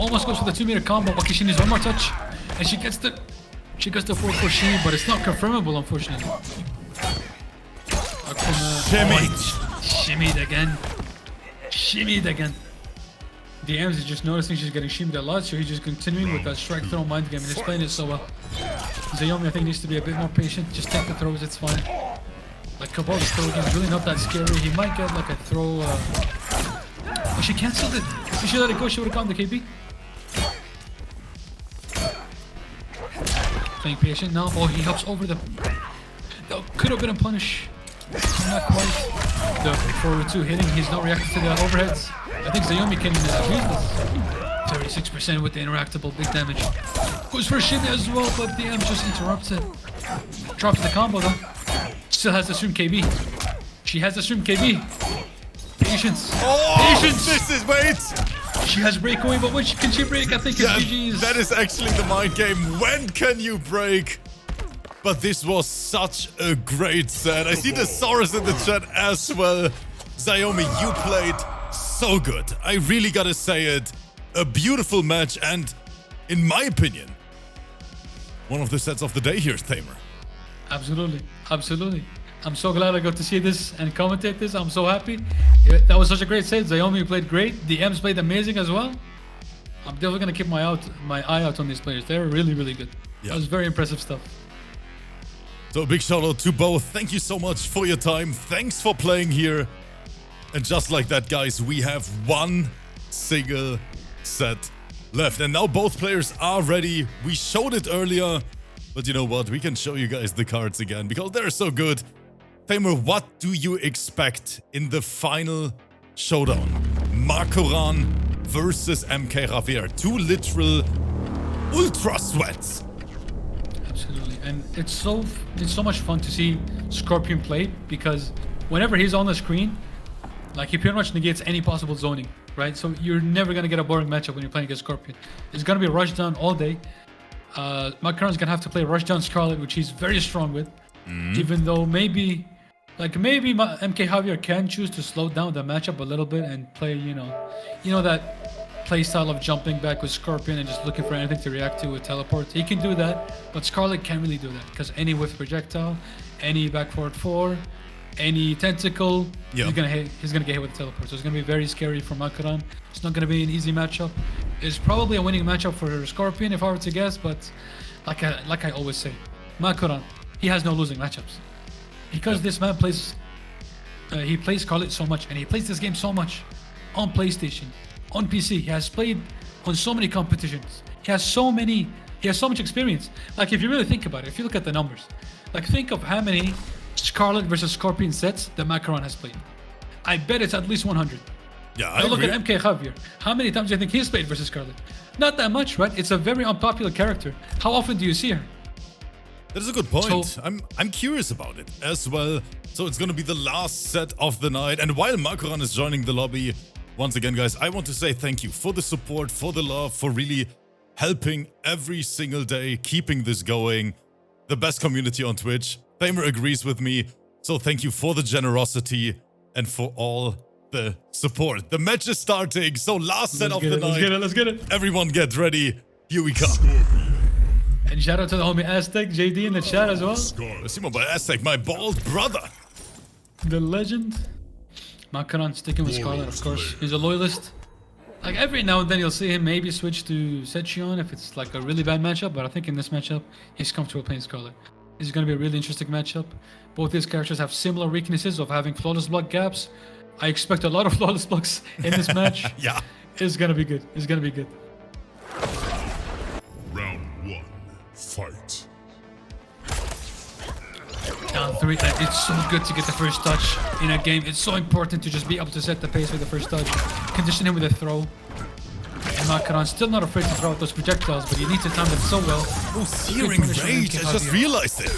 Almost goes for the 2-meter combo. Okay, she needs one more touch. And she gets the 4-4 shimmy, but it's not confirmable, unfortunately. Shimmied again. Shimmied again. DMs is just noticing she's getting shimmied a lot, so he's just continuing with that strike throw mind game and he's playing it so well. ZAYOMY, I think, needs to be a bit more patient. Just take the throws, it's fine. Like Kobal's throw game is really not that scary. He might get like a throw. Oh, she cancelled it. If she let it go, she would have gotten the KB. Playing patient now. Oh, he hops over the. That could have been a punish. Not quite. The 4-2 hitting. He's not reacting to the overheads. I think ZAYOMY can use this. 36% with the interactable. Big damage. Goes for a shimmy as well, but DM just interrupts it. Drops the combo though. Still has the stream KB. She has the stream KB. Patience. Oh, Patience. this is wait. She has breakaway, but when can she break? I think it's GG's. That is actually the mind game. When can you break? But this was such a great set. I see the Saurus in the chat as well. ZAYOMY, you played so good. I really gotta say it. A beautiful match, and in my opinion, one of the sets of the day here, Thamer. Absolutely, absolutely. I'm so glad I got to see this and commentate this. I'm so happy. That was such a great set. ZAYOMY played great. The M's played amazing as well. I'm definitely gonna keep my eye out on these players. They're really, really good. Yeah. That was very impressive stuff. So a big shout out to both. Thank you so much for your time. Thanks for playing here. And just like that, guys, we have one single set left. And now both players are ready. We showed it earlier. But you know what? We can show you guys the cards again because they're so good. Thamer, what do you expect in the final showdown? MAKORAN versus MKJAVIER. Two literal ultra sweats. Absolutely, and it's so much fun to see Scorpion play because whenever he's on the screen, like he pretty much negates any possible zoning, right? So you're never gonna get a boring matchup when you're playing against Scorpion. It's gonna be a rush down all day. MAKORAN's gonna have to play rush down Scarlet, which he's very strong with. Even though maybe MKJAVIER can choose to slow down the matchup a little bit and play, you know that play style of jumping back with Scorpion and just looking for anything to react to with teleports. He can do that, but Scarlet can't really do that because any whiff projectile, any back forward 4, any tentacle, he's gonna get hit with the teleport. So it's gonna be very scary for MAKORAN. It's not gonna be an easy matchup. It's probably a winning matchup for Scorpion if I were to guess, but like I always say, MAKORAN, he has no losing matchups. Because this man plays Scarlet so much and he plays this game so much on PlayStation, on PC. He has played on so many competitions. He has so much experience. Like if you really think about it, if you look at the numbers, like think of how many Scarlet versus Scorpion sets that MAKORAN has played. I bet it's at least 100. Yeah, now look at MKJAVIER. How many times do you think he's played versus Scarlet? Not that much, right? It's a very unpopular character. How often do you see her? That is a good point. So- I'm curious about it as well. So it's gonna be the last set of the night. And while MAKORAN is joining the lobby, once again, guys, I want to say thank you for the support, for the love, for really helping every single day, keeping this going. The best community on Twitch. THAMER agrees with me. So thank you for the generosity and for all the support. The match is starting. So last set of the night. Let's get it. Everyone get ready. Here we come. And shout out to the homie Aztec, JD in the chat as well. Simon by Aztec, my bald brother. The legend. MAKORAN sticking with Scarlet, of course. He's a loyalist. Like every now and then you'll see him maybe switch to Sechion if it's like a really bad matchup, but I think in this matchup, he's comfortable playing Scarlet. This is going to be a really interesting matchup. Both these characters have similar weaknesses of having flawless block gaps. I expect a lot of flawless blocks in this match. Yeah. It's going to be good. It's going to be good. Round 1. Fight. Down 3. It's so good to get the first touch in a game. It's so important to just be able to set the pace with the first touch. Condition him with a throw. And MAKORAN still not afraid to throw out those projectiles, but you need to time them so well. Oh, searing rage. I just realized it.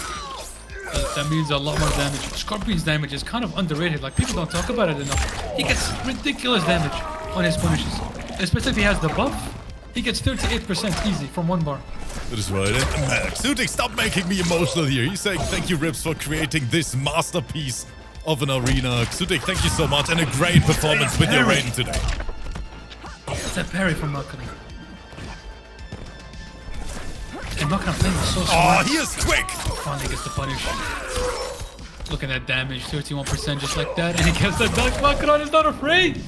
That means a lot more damage. Scorpion's damage is kind of underrated. Like, people don't talk about it enough. He gets ridiculous damage on his punishes. Especially if he has the buff. He gets 38% easy from 1 bar. That is right. And Xutic, stop making me emotional here. He's saying thank you, Rips, for creating this masterpiece of an arena. Xutic, thank you so much. And a great performance with your Raiden today. It's a parry from MAKORAN. And MAKORAN playing so Oh, smart. he is quick. Finally gets the punish. Look at that damage, 31% just like that. And he gets the dunk. MAKORAN is not afraid.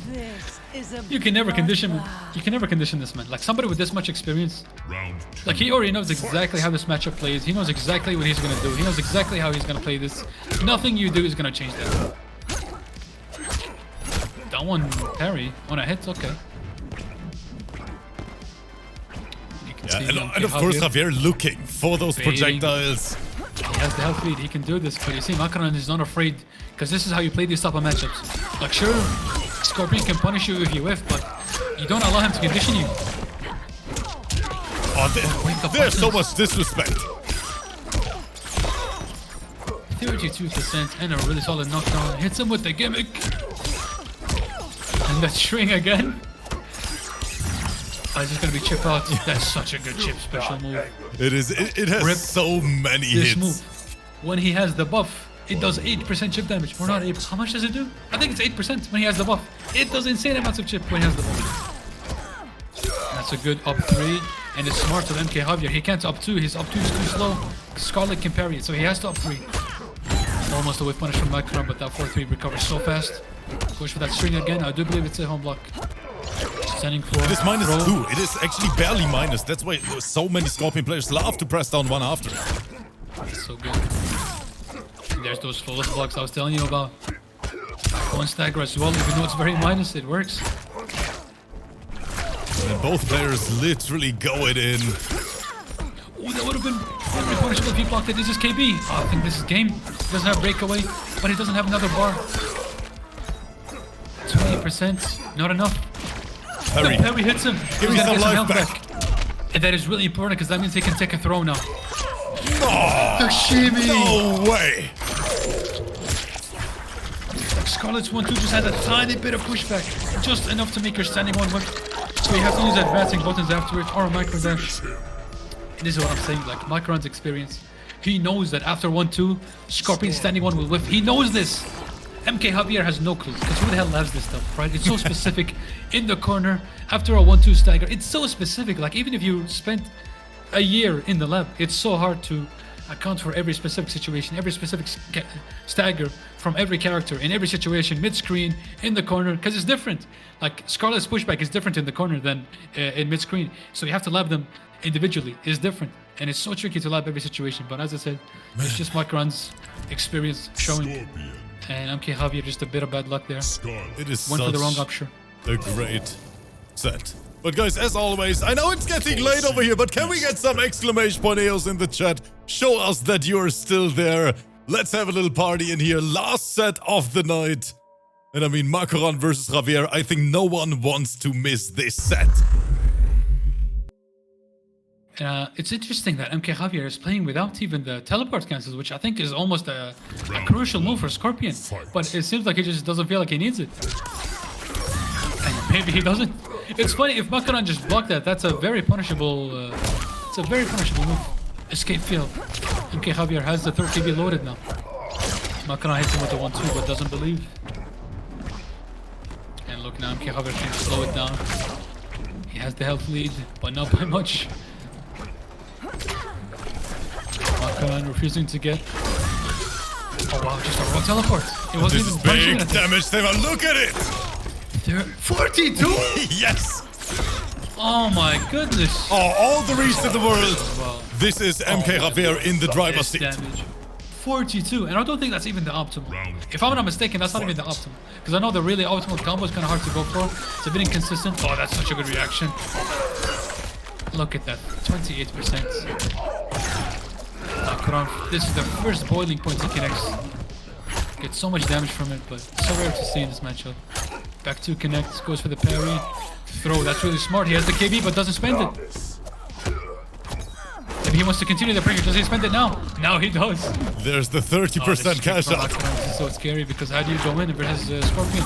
You can never condition him. You can never condition this man. Like somebody with this much experience. Round 2. Like he already knows exactly how this matchup plays. He knows exactly what he's gonna do. He knows exactly how he's gonna play this. Nothing you do is gonna change that. That one parry on a hit, okay. You can see And of course, Javier looking for those Baiting. projectiles. He has the health lead, he can do this, but you see MAKORAN is not afraid because this is how you play these type of matchups. Like sure, Scorpion can punish you if you whiff, but you don't allow him to condition you. Oh, there's so much disrespect. 32% and a really solid knockdown. Hits him with the gimmick. And that string again. Oh, it's just gonna be chip out. That's such a good chip special move. It is. It has Rip. so many This hits. move, when he has the buff, it does 8% chip damage. Or not 8. How much does it do? I think it's 8% when he has the buff. It does insane amounts of chip when he has the buff. That's a good up 3. And it's smart of MKJAVIER. He can't up 2. His up 2 is too slow. Scarlet can parry it, so he has to up 3. Almost a whiff punish from MAKORAN, but that 4-3 recovers so fast. Goes for that string again. I do believe it's a home block. Standing for It is minus throw. 2. It is actually barely minus. That's why so many Scorpion players love to press down one after. So good. There's those flawless blocks I was telling you about. One stagger as well, even though it's very minus, it works. And both players literally going in. Oh, that would have been very punishable if he blocked it. This is KB. Oh, I think this is game. He doesn't have breakaway, but he doesn't have another bar. 20%, not enough. Parry. The parry hits him. Give me He's some gonna get life health back. And that is really important because that means he can take a throw now. Oh, The shimmy. no way. Scarlet's 1-2 just had a tiny bit of pushback. Just enough to make her standing 1 whip. So you have to use advancing buttons afterwards or a micro dash. This is what I'm saying, like MAKORAN's experience. He knows that after 1-2, Scorpion standing 1 will whiff. He knows this. MKJAVIER has no clue, because who the hell has this stuff, right? It's so specific in the corner after a 1-2 stagger. It's so specific, like even if you spent a year in the lab, it's so hard to account for every specific situation, every specific stagger from every character in every situation, mid-screen, in the corner, because it's different. Like Scarlet's pushback is different in the corner than in mid-screen, so you have to lab them individually. It's different, and it's so tricky to lab every situation. But as I said, it's just MAKORAN's experience showing. Scorpion. And MKJAVIER just a bit of bad luck there. Scarlet. It is Went for the wrong such option. a great set. But guys, as always, I know it's getting late over here, but can we get some exclamation point AOs in the chat? Show us that you're still there. Let's have a little party in here. Last set of the night. And I mean, MAKORAN versus Javier. I think no one wants to miss this set. It's interesting that MKJAVIER is playing without even the teleport cancels, which I think is almost a crucial move for Scorpion. But it seems like he just doesn't feel like he needs it. And maybe he doesn't. It's funny, if MAKORAN just blocked that, that's a very punishable move. Escape field. MKJAVIER has the 3rd KB loaded now. MAKORAN hits him with the 1-2 but doesn't believe. And look now, MKJAVIER can slow it down. He has the health lead, but not by much. MAKORAN refusing to get... Oh wow, just a raw teleport. It wasn't This even is punching big at damage, Thamer. Look at it! 42? Yes! Oh my goodness. Oh, all the reason in the world. Wow. This is MKJAVIER in the driver's seat. Damage. 42, and I don't think that's even the optimal. If I'm not mistaken, that's not even the optimal. Because I know the really optimal combo is kind of hard to go for. It's a bit inconsistent. Oh, that's such a good reaction. Look at that, 28%. MAKORAN, this is the first boiling point he connects. Gets so much damage from it, but so rare to see in this matchup. Back 2 connects, goes for the parry. Throw, that's really smart. He has the KB, but doesn't spend it. Maybe he wants to continue the pressure. Does he spend it now? Now he does. There's the 30% cash out. This is so scary because how do you go in if it has Scorpion?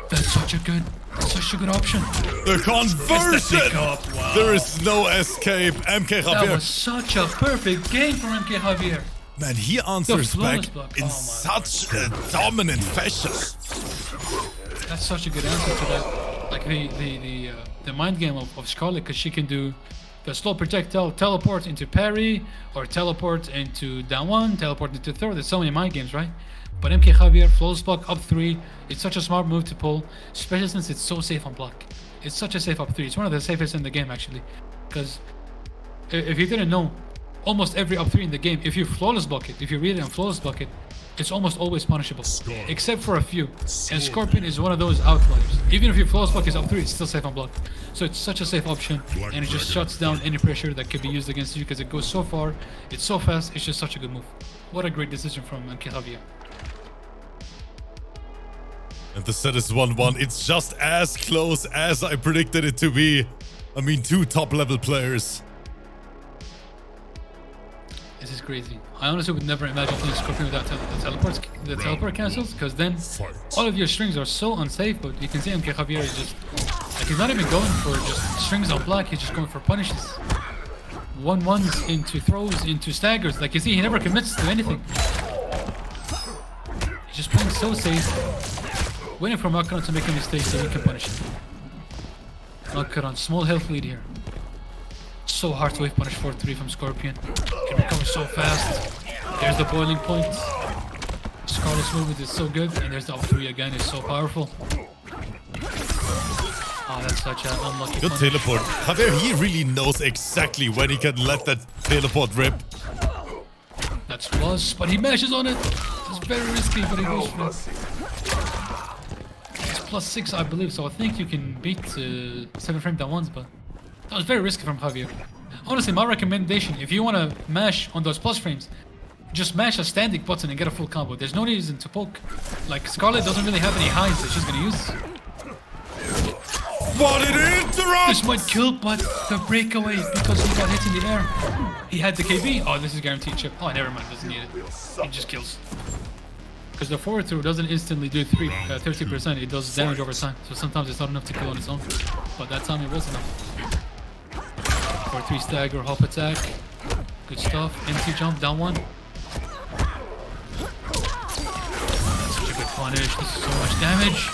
That's such a good option. The conversion! Wow. There is no escape. That MKJAVIER. was such a perfect game for MKJAVIER. Man, he answers back flawless block. in Oh my such a dominant fashion. That's such a good answer to that. Like the mind game of Scarlet, because she can do the slow projectile, teleport into parry, or teleport into down 1, teleport into throw. There's so many mind games, right? But MKJAVIER, flawless block up 3. It's such a smart move to pull, especially since it's so safe on block. It's such a safe up 3. It's one of the safest in the game actually, because if you didn't know, almost every up 3 in the game, if you flawless block it, if you read it and flawless block it, it's almost always punishable, except for a few. And Scorpion is one of those outliers. Even if your flawless block is up 3, it's still safe on block. So it's such a safe option, and it just shuts down any pressure that could be used against you because it goes so far, it's so fast, it's just such a good move. What a great decision from MKJAVIER. And the set is 1-1. It's just as close as I predicted it to be. I mean, 2 top-level players. This is crazy. I honestly would never imagine playing Scorpion without the teleport cancels, because then all of your strings are so unsafe. But you can see MKJAVIER is just like, he's not even going for just strings on black, he's just going for punishes. 1-1s into throws, into staggers. Like you see, he never commits to anything. He's just playing so safe. Waiting for MAKORAN to make a mistake so he can punish him. MAKORAN, small health lead here. So hard to wave punish 4-3 from Scorpion. Can recover so fast. There's the boiling point. Scarlet's movement is so good, and there's the up 3 again, it's so powerful. Oh, that's such an unlucky Good punish. teleport. Javier, he really knows exactly when he can let that teleport rip. That's plus, but he mashes on it. It's very risky, but he goes for it. It's +6, I believe, so I think you can beat 7 frame down ones, but that was very risky from Javier. Honestly, my recommendation, if you want to mash on those plus frames, just mash a standing button and get a full combo. There's no reason to poke. Like, Scarlet doesn't really have any highs that she's going to use. What it interrupts! This might kill, but the breakaway, because he got hit in the air. He had the KB. Oh, this is guaranteed chip. Oh, never mind, doesn't need it. It just kills. Because the forward throw doesn't instantly do 30%, it does damage over time. So sometimes it's not enough to kill on its own. But that time it was enough. 4-3 stagger, hop attack. Good stuff. Empty jump, down 1. That's such a good punish. This is so much damage.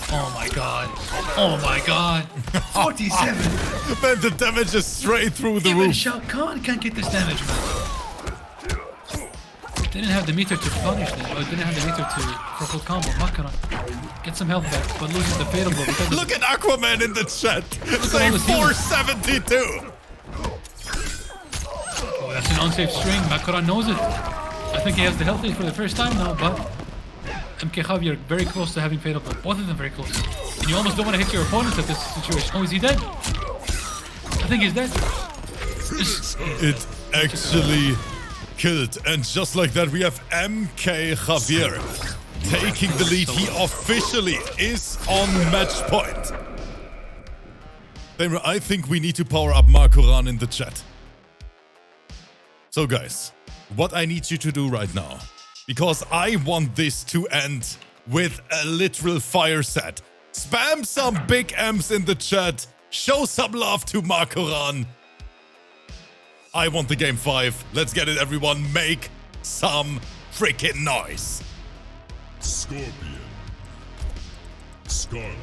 Oh my god. Oh my god. 47. Man, the damage is straight through the Even roof. Shao Kahn can't get this damage, man. Didn't have the meter to punish them, or didn't have the meter to for full combo. MAKORAN get some health back, but loses the fatal blow because Look at Aquaman in the chat. at Saying all the healers. 472. Oh, that's an unsafe string. MAKORAN knows it. I think he has the health lead for the first time now, but MKJAVIER very close to having fatal blow. Both of them very close. And you almost don't want to hit your opponent at this situation. Oh, is he dead? I think he's dead. It actually killed. And just like that, we have MKJAVIER taking the lead. He officially is on match point. Thamer, I think we need to power up MAKORAN in the chat. So guys, what I need you to do right now, because I want this to end with a literal fire set. Spam some big M's in the chat. Show some love to MAKORAN. I want the game 5. Let's get it, everyone. Make some freaking noise. Scorpion. Scarlet.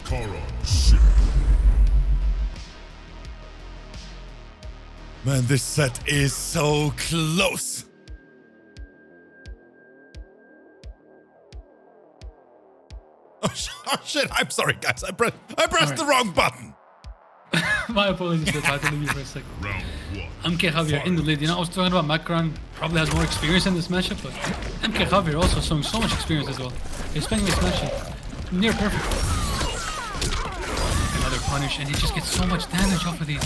Karan ship. Man, this set is so close. Oh shit, I'm sorry guys, I pressed the wrong button. My apologies, I had to leave you for a second. Round 1. MKJAVIER in the lead. You know, I was talking about MAKORAN probably has more experience in this matchup, but MKJAVIER also showing so much experience as well. He's playing this matchup near perfect. Another punish, and he just gets so much damage off of these.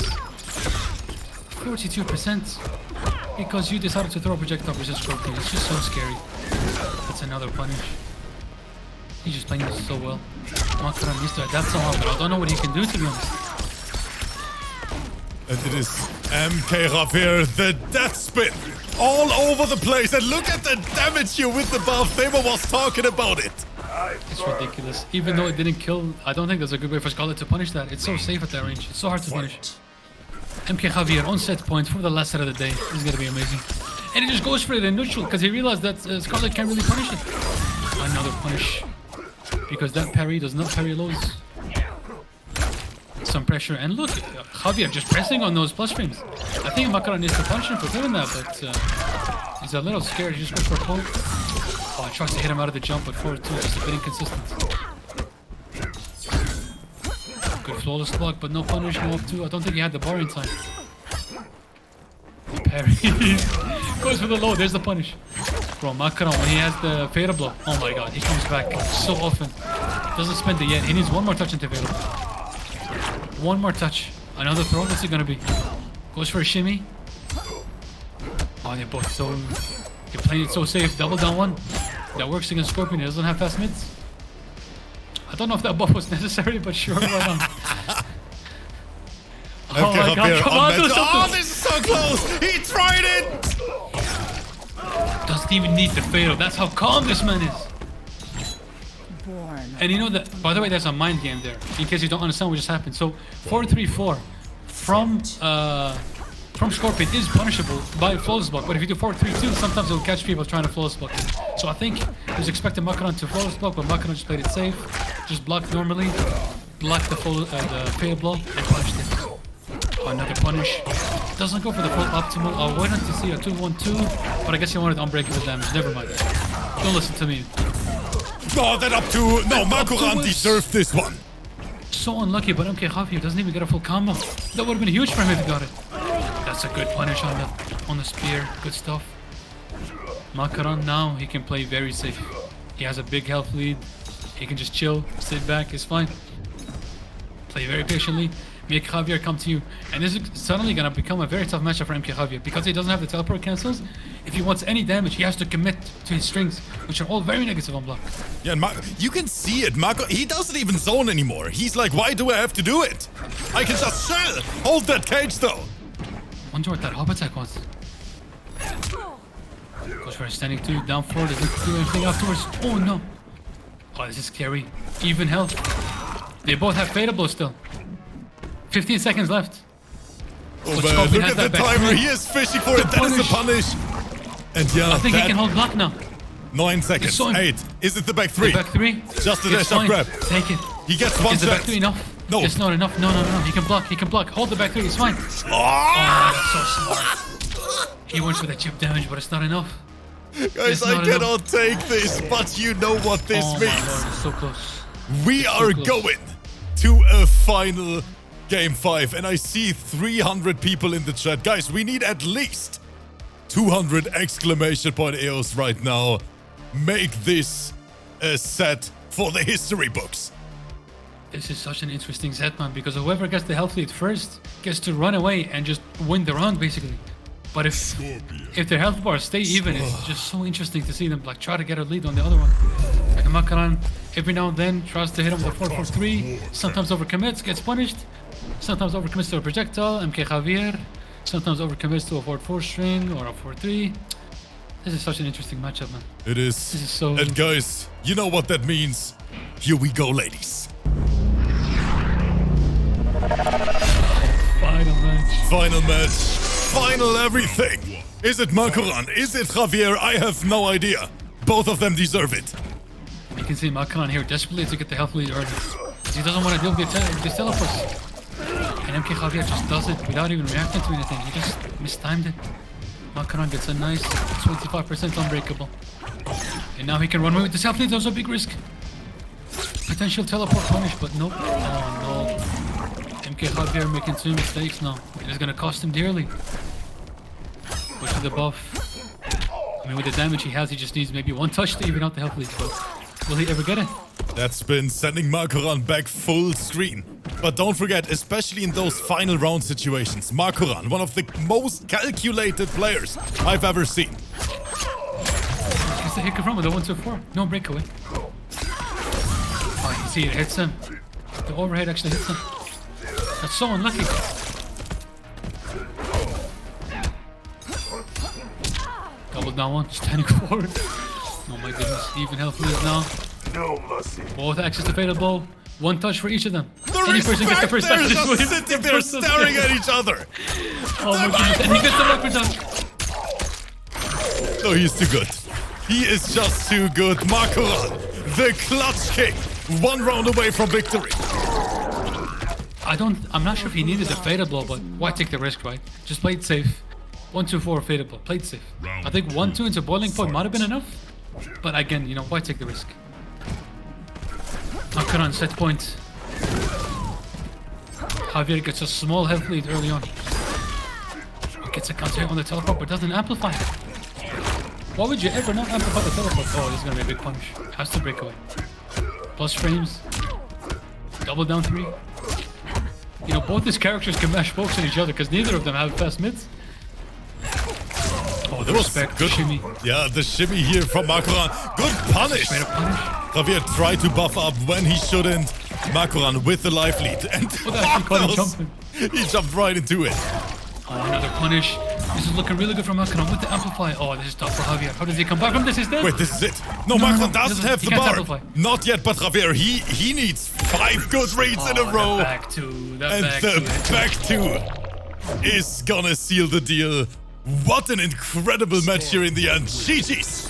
42% because you decided to throw a projectile versus Scorpion. It's just so scary. That's another punish. He's just playing this so well. MAKORAN needs to adapt somehow, but I don't know what he can do, to be honest. And it is MKJAVIER, the death spin, all over the place. And look at the damage here with the buff. Thamer was talking about it. It's ridiculous. Even though it didn't kill, I don't think there's a good way for Scarlet to punish that. It's so safe at that range. It's so hard to punish. MKJAVIER on set point for the last set of the day. This is going to be amazing. And he just goes for it in neutral because he realized that Scarlet can't really punish it. Another punish. Because that parry does not parry lows. Some pressure, and look, Javier just pressing on those plus frames. I think MAKORAN needs to punish him for doing that, but he's a little scared. He just goes for a pull. Oh, tries to hit him out of the jump, but forward 2 just a bit inconsistent. Good flawless block, but no punish, no up 2. I don't think he had the bar in time. Parry. Goes for the low, there's the punish. Bro, MAKORAN, when he has the fatal blow, oh my god, he comes back so often. Doesn't spend it yet. He needs one more touch into fatal. One more touch. Another throw. What's it gonna be? Goes for a shimmy. Oh, they're both so... They're playing it so safe. Double down one. That works against Scorpion. He doesn't have fast mids. I don't know if that buff was necessary, but sure, why not? Oh my god, come on, do something! Oh, this is so close! He tried it! Doesn't even need the fatal. That's how calm this man is. And you know that, by the way, there's a mind game there, in case you don't understand what just happened. So 4-3-4 from Scorpion is punishable by flawless block, but if you do 4-3-2, sometimes it'll catch people trying to flawless block. So I think he was expecting MAKORAN to flawless block, but MAKORAN just played it safe, just blocked normally, blocked the fail blow, and punished it. Oh, another punish. Doesn't go for the full optimal. I wanted to see a 2-1-2, but I guess he wanted unbreakable damage. Never mind. Don't listen to me. Oh, that up to... No, MAKORAN deserved this one. So unlucky, but MKJAVIER doesn't even get a full combo. That would have been huge for him if he got it. That's a good punish on the spear. Good stuff. MAKORAN now, he can play very safe. He has a big health lead. He can just chill, sit back, it's fine. Play very patiently. Make Javier come to you. And this is suddenly going to become a very tough matchup for MKJAVIER because he doesn't have the teleport cancels. If he wants any damage, he has to commit to his strings, which are all very negative on block. Yeah, and you can see it. He doesn't even zone anymore. He's like, why do I have to do it? I can just chill. Hold that cage though. Wonder what that hop attack was. Goes for a standing 2, down 4, doesn't do anything afterwards. Oh no. Oh, this is scary. Even health. They both have fatal blow still. 15 seconds left. Oh man, look at the timer. He is fishing for it. That is the punish. And yeah, I think he can hold block now. 9 seconds. 8. Is it the back 3? The back 3. Just the dash up grab. Take it. He gets one Is the back 3 enough? No. It's not enough. No. He can block. He can block. Hold the back 3. It's fine. Oh, that's so smart. He went for the chip damage, but it's not enough. Guys, I cannot take this, but you know what this means. My Lord, it's so close. We are going to a final Game 5, and I see 300 people in the chat. Guys, we need at least 200 exclamation point EOS right now. Make this a set for the history books. This is such an interesting set, man, because whoever gets the health lead first gets to run away and just win the round, basically. But if their health bars stay even, it's just so interesting to see them like try to get a lead on the other one. Like MAKORAN every now and then tries to hit him with a 4-4-3. Sometimes overcommits, gets punished. Sometimes overcommits to a projectile, MKJAVIER. Sometimes overcommits to a 4-4 string or a 4-3. This is such an interesting matchup, man. It is. This is so... And guys, you know what that means. Here we go, ladies. Final match. Final match. Final everything. Is it MAKORAN? Is it Javier? I have no idea. Both of them deserve it. You can see MAKORAN here desperately to get the health lead early. He doesn't want to deal with these teleports. And MKJAVIER just does it without even reacting to anything. He just mistimed it. MAKORAN gets a nice 25% unbreakable. And now he can run away with the self lead. That was a big risk. Potential teleport punish, but nope. Oh no. MKJAVIER making 2 mistakes now. It is going to cost him dearly. Push to the buff. I mean, with the damage he has, he just needs maybe 1 touch to even out the health lead. But will he ever get it? That's been sending MAKORAN back full screen. But don't forget, especially in those final round situations, MAKORAN, one of the most calculated players I've ever seen. Gets the hit from with a 1-2-4. No breakaway. Oh, you can see it hits him. The overhead actually hits him. That's so unlucky. Double down one, standing forward. Oh my goodness, even health leads now. No mercy. Both access available. 1 touch for each of them. The Any person gets the first touch. they're This just wins. sitting there staring at each other. Oh my goodness, and he gets the leopard dunk. No, he's too good. He is just too good. MAKORAN, the clutch king. 1 round away from victory. I'm not sure if he needed the fatal blow, but why take the risk, right? Just play it safe. 1-2-4 fatal blow, play it safe. I think 1-2 into boiling point might have been enough. But again, you know, why take the risk? MAKORAN set point. Javier gets a small health lead early on. He gets a counter hit on the teleport, but doesn't amplify it. Why would you ever not amplify the teleport? Oh, this is gonna be a big punish. Has to break away. Plus frames. Double down 3. You know, both these characters can mash pokes on each other because neither of them have fast mids. Oh, the respect, good shimmy. Yeah, the shimmy here from MAKORAN. Good punish. Straight up punish. Javier tried to buff up when he shouldn't. MAKORAN with the life lead. And he jumped right into it. Oh, another punish. This is looking really good for MAKORAN with the amplify. Oh, this is tough for Javier. How does he come back from this? He's dead. Wait, this is it. No, No, MAKORAN no, doesn't have he the can't bar. amplify. Not yet, but Javier, he needs 5 good reads in a row. The back two. The And back the two. back 2 is gonna seal the deal. What an incredible match here in the end. GG's.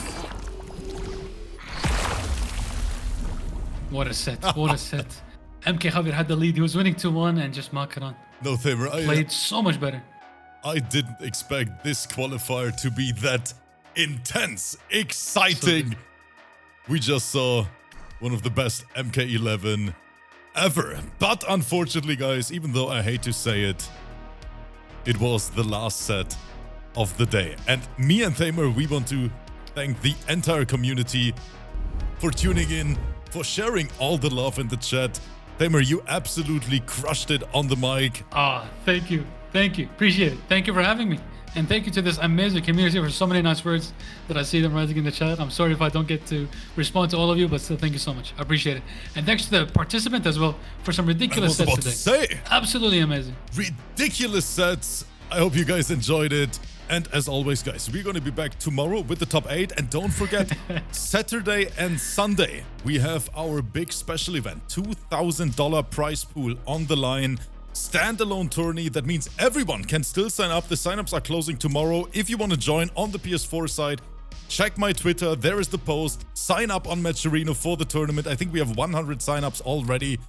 What a set. What a set. MKJAVIER had the lead. He was winning 2-1 and just MAKORAN No, Thamer, played so much better. I didn't expect this qualifier to be that intense, exciting. We just saw one of the best MK11 ever. But unfortunately, guys, even though I hate to say it, it was the last set of the day. And me and Thamer, we want to thank the entire community for tuning in, for sharing all the love in the chat. Thamer, you absolutely crushed it on the mic. Ah, thank you. Thank you. Appreciate it. Thank you for having me. And thank you to this amazing community for so many nice words that I see them writing in the chat. I'm sorry if I don't get to respond to all of you, but still thank you so much. I appreciate it. And thanks to the participant as well for some ridiculous I was sets about today. to say. Absolutely amazing. Ridiculous sets. I hope you guys enjoyed it. And as always, guys, we're going to be back tomorrow with the top 8. And don't forget, Saturday and Sunday, we have our big special event. $2,000 prize pool on the line. Standalone tourney. That means everyone can still sign up. The signups are closing tomorrow. If you want to join on the PS4 side, check my Twitter. There is the post. Sign up on Matcherino for the tournament. I think we have 100 signups already.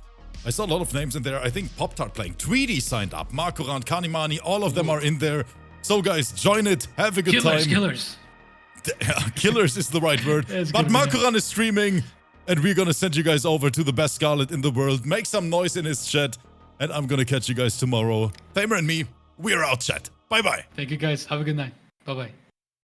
I saw a lot of names in there. I think Pop-Tart playing. Tweety signed up. MAKORAN, Kanimani, all of them are in there. So guys, join it. Have a good time. Killers. Killers is the right word. But MAKORAN is streaming. And we're going to send you guys over to the best Scarlet in the world. Make some noise in his chat. And I'm going to catch you guys tomorrow. Thamer and me, we're out, chat. Bye-bye. Thank you guys. Have a good night. Bye-bye.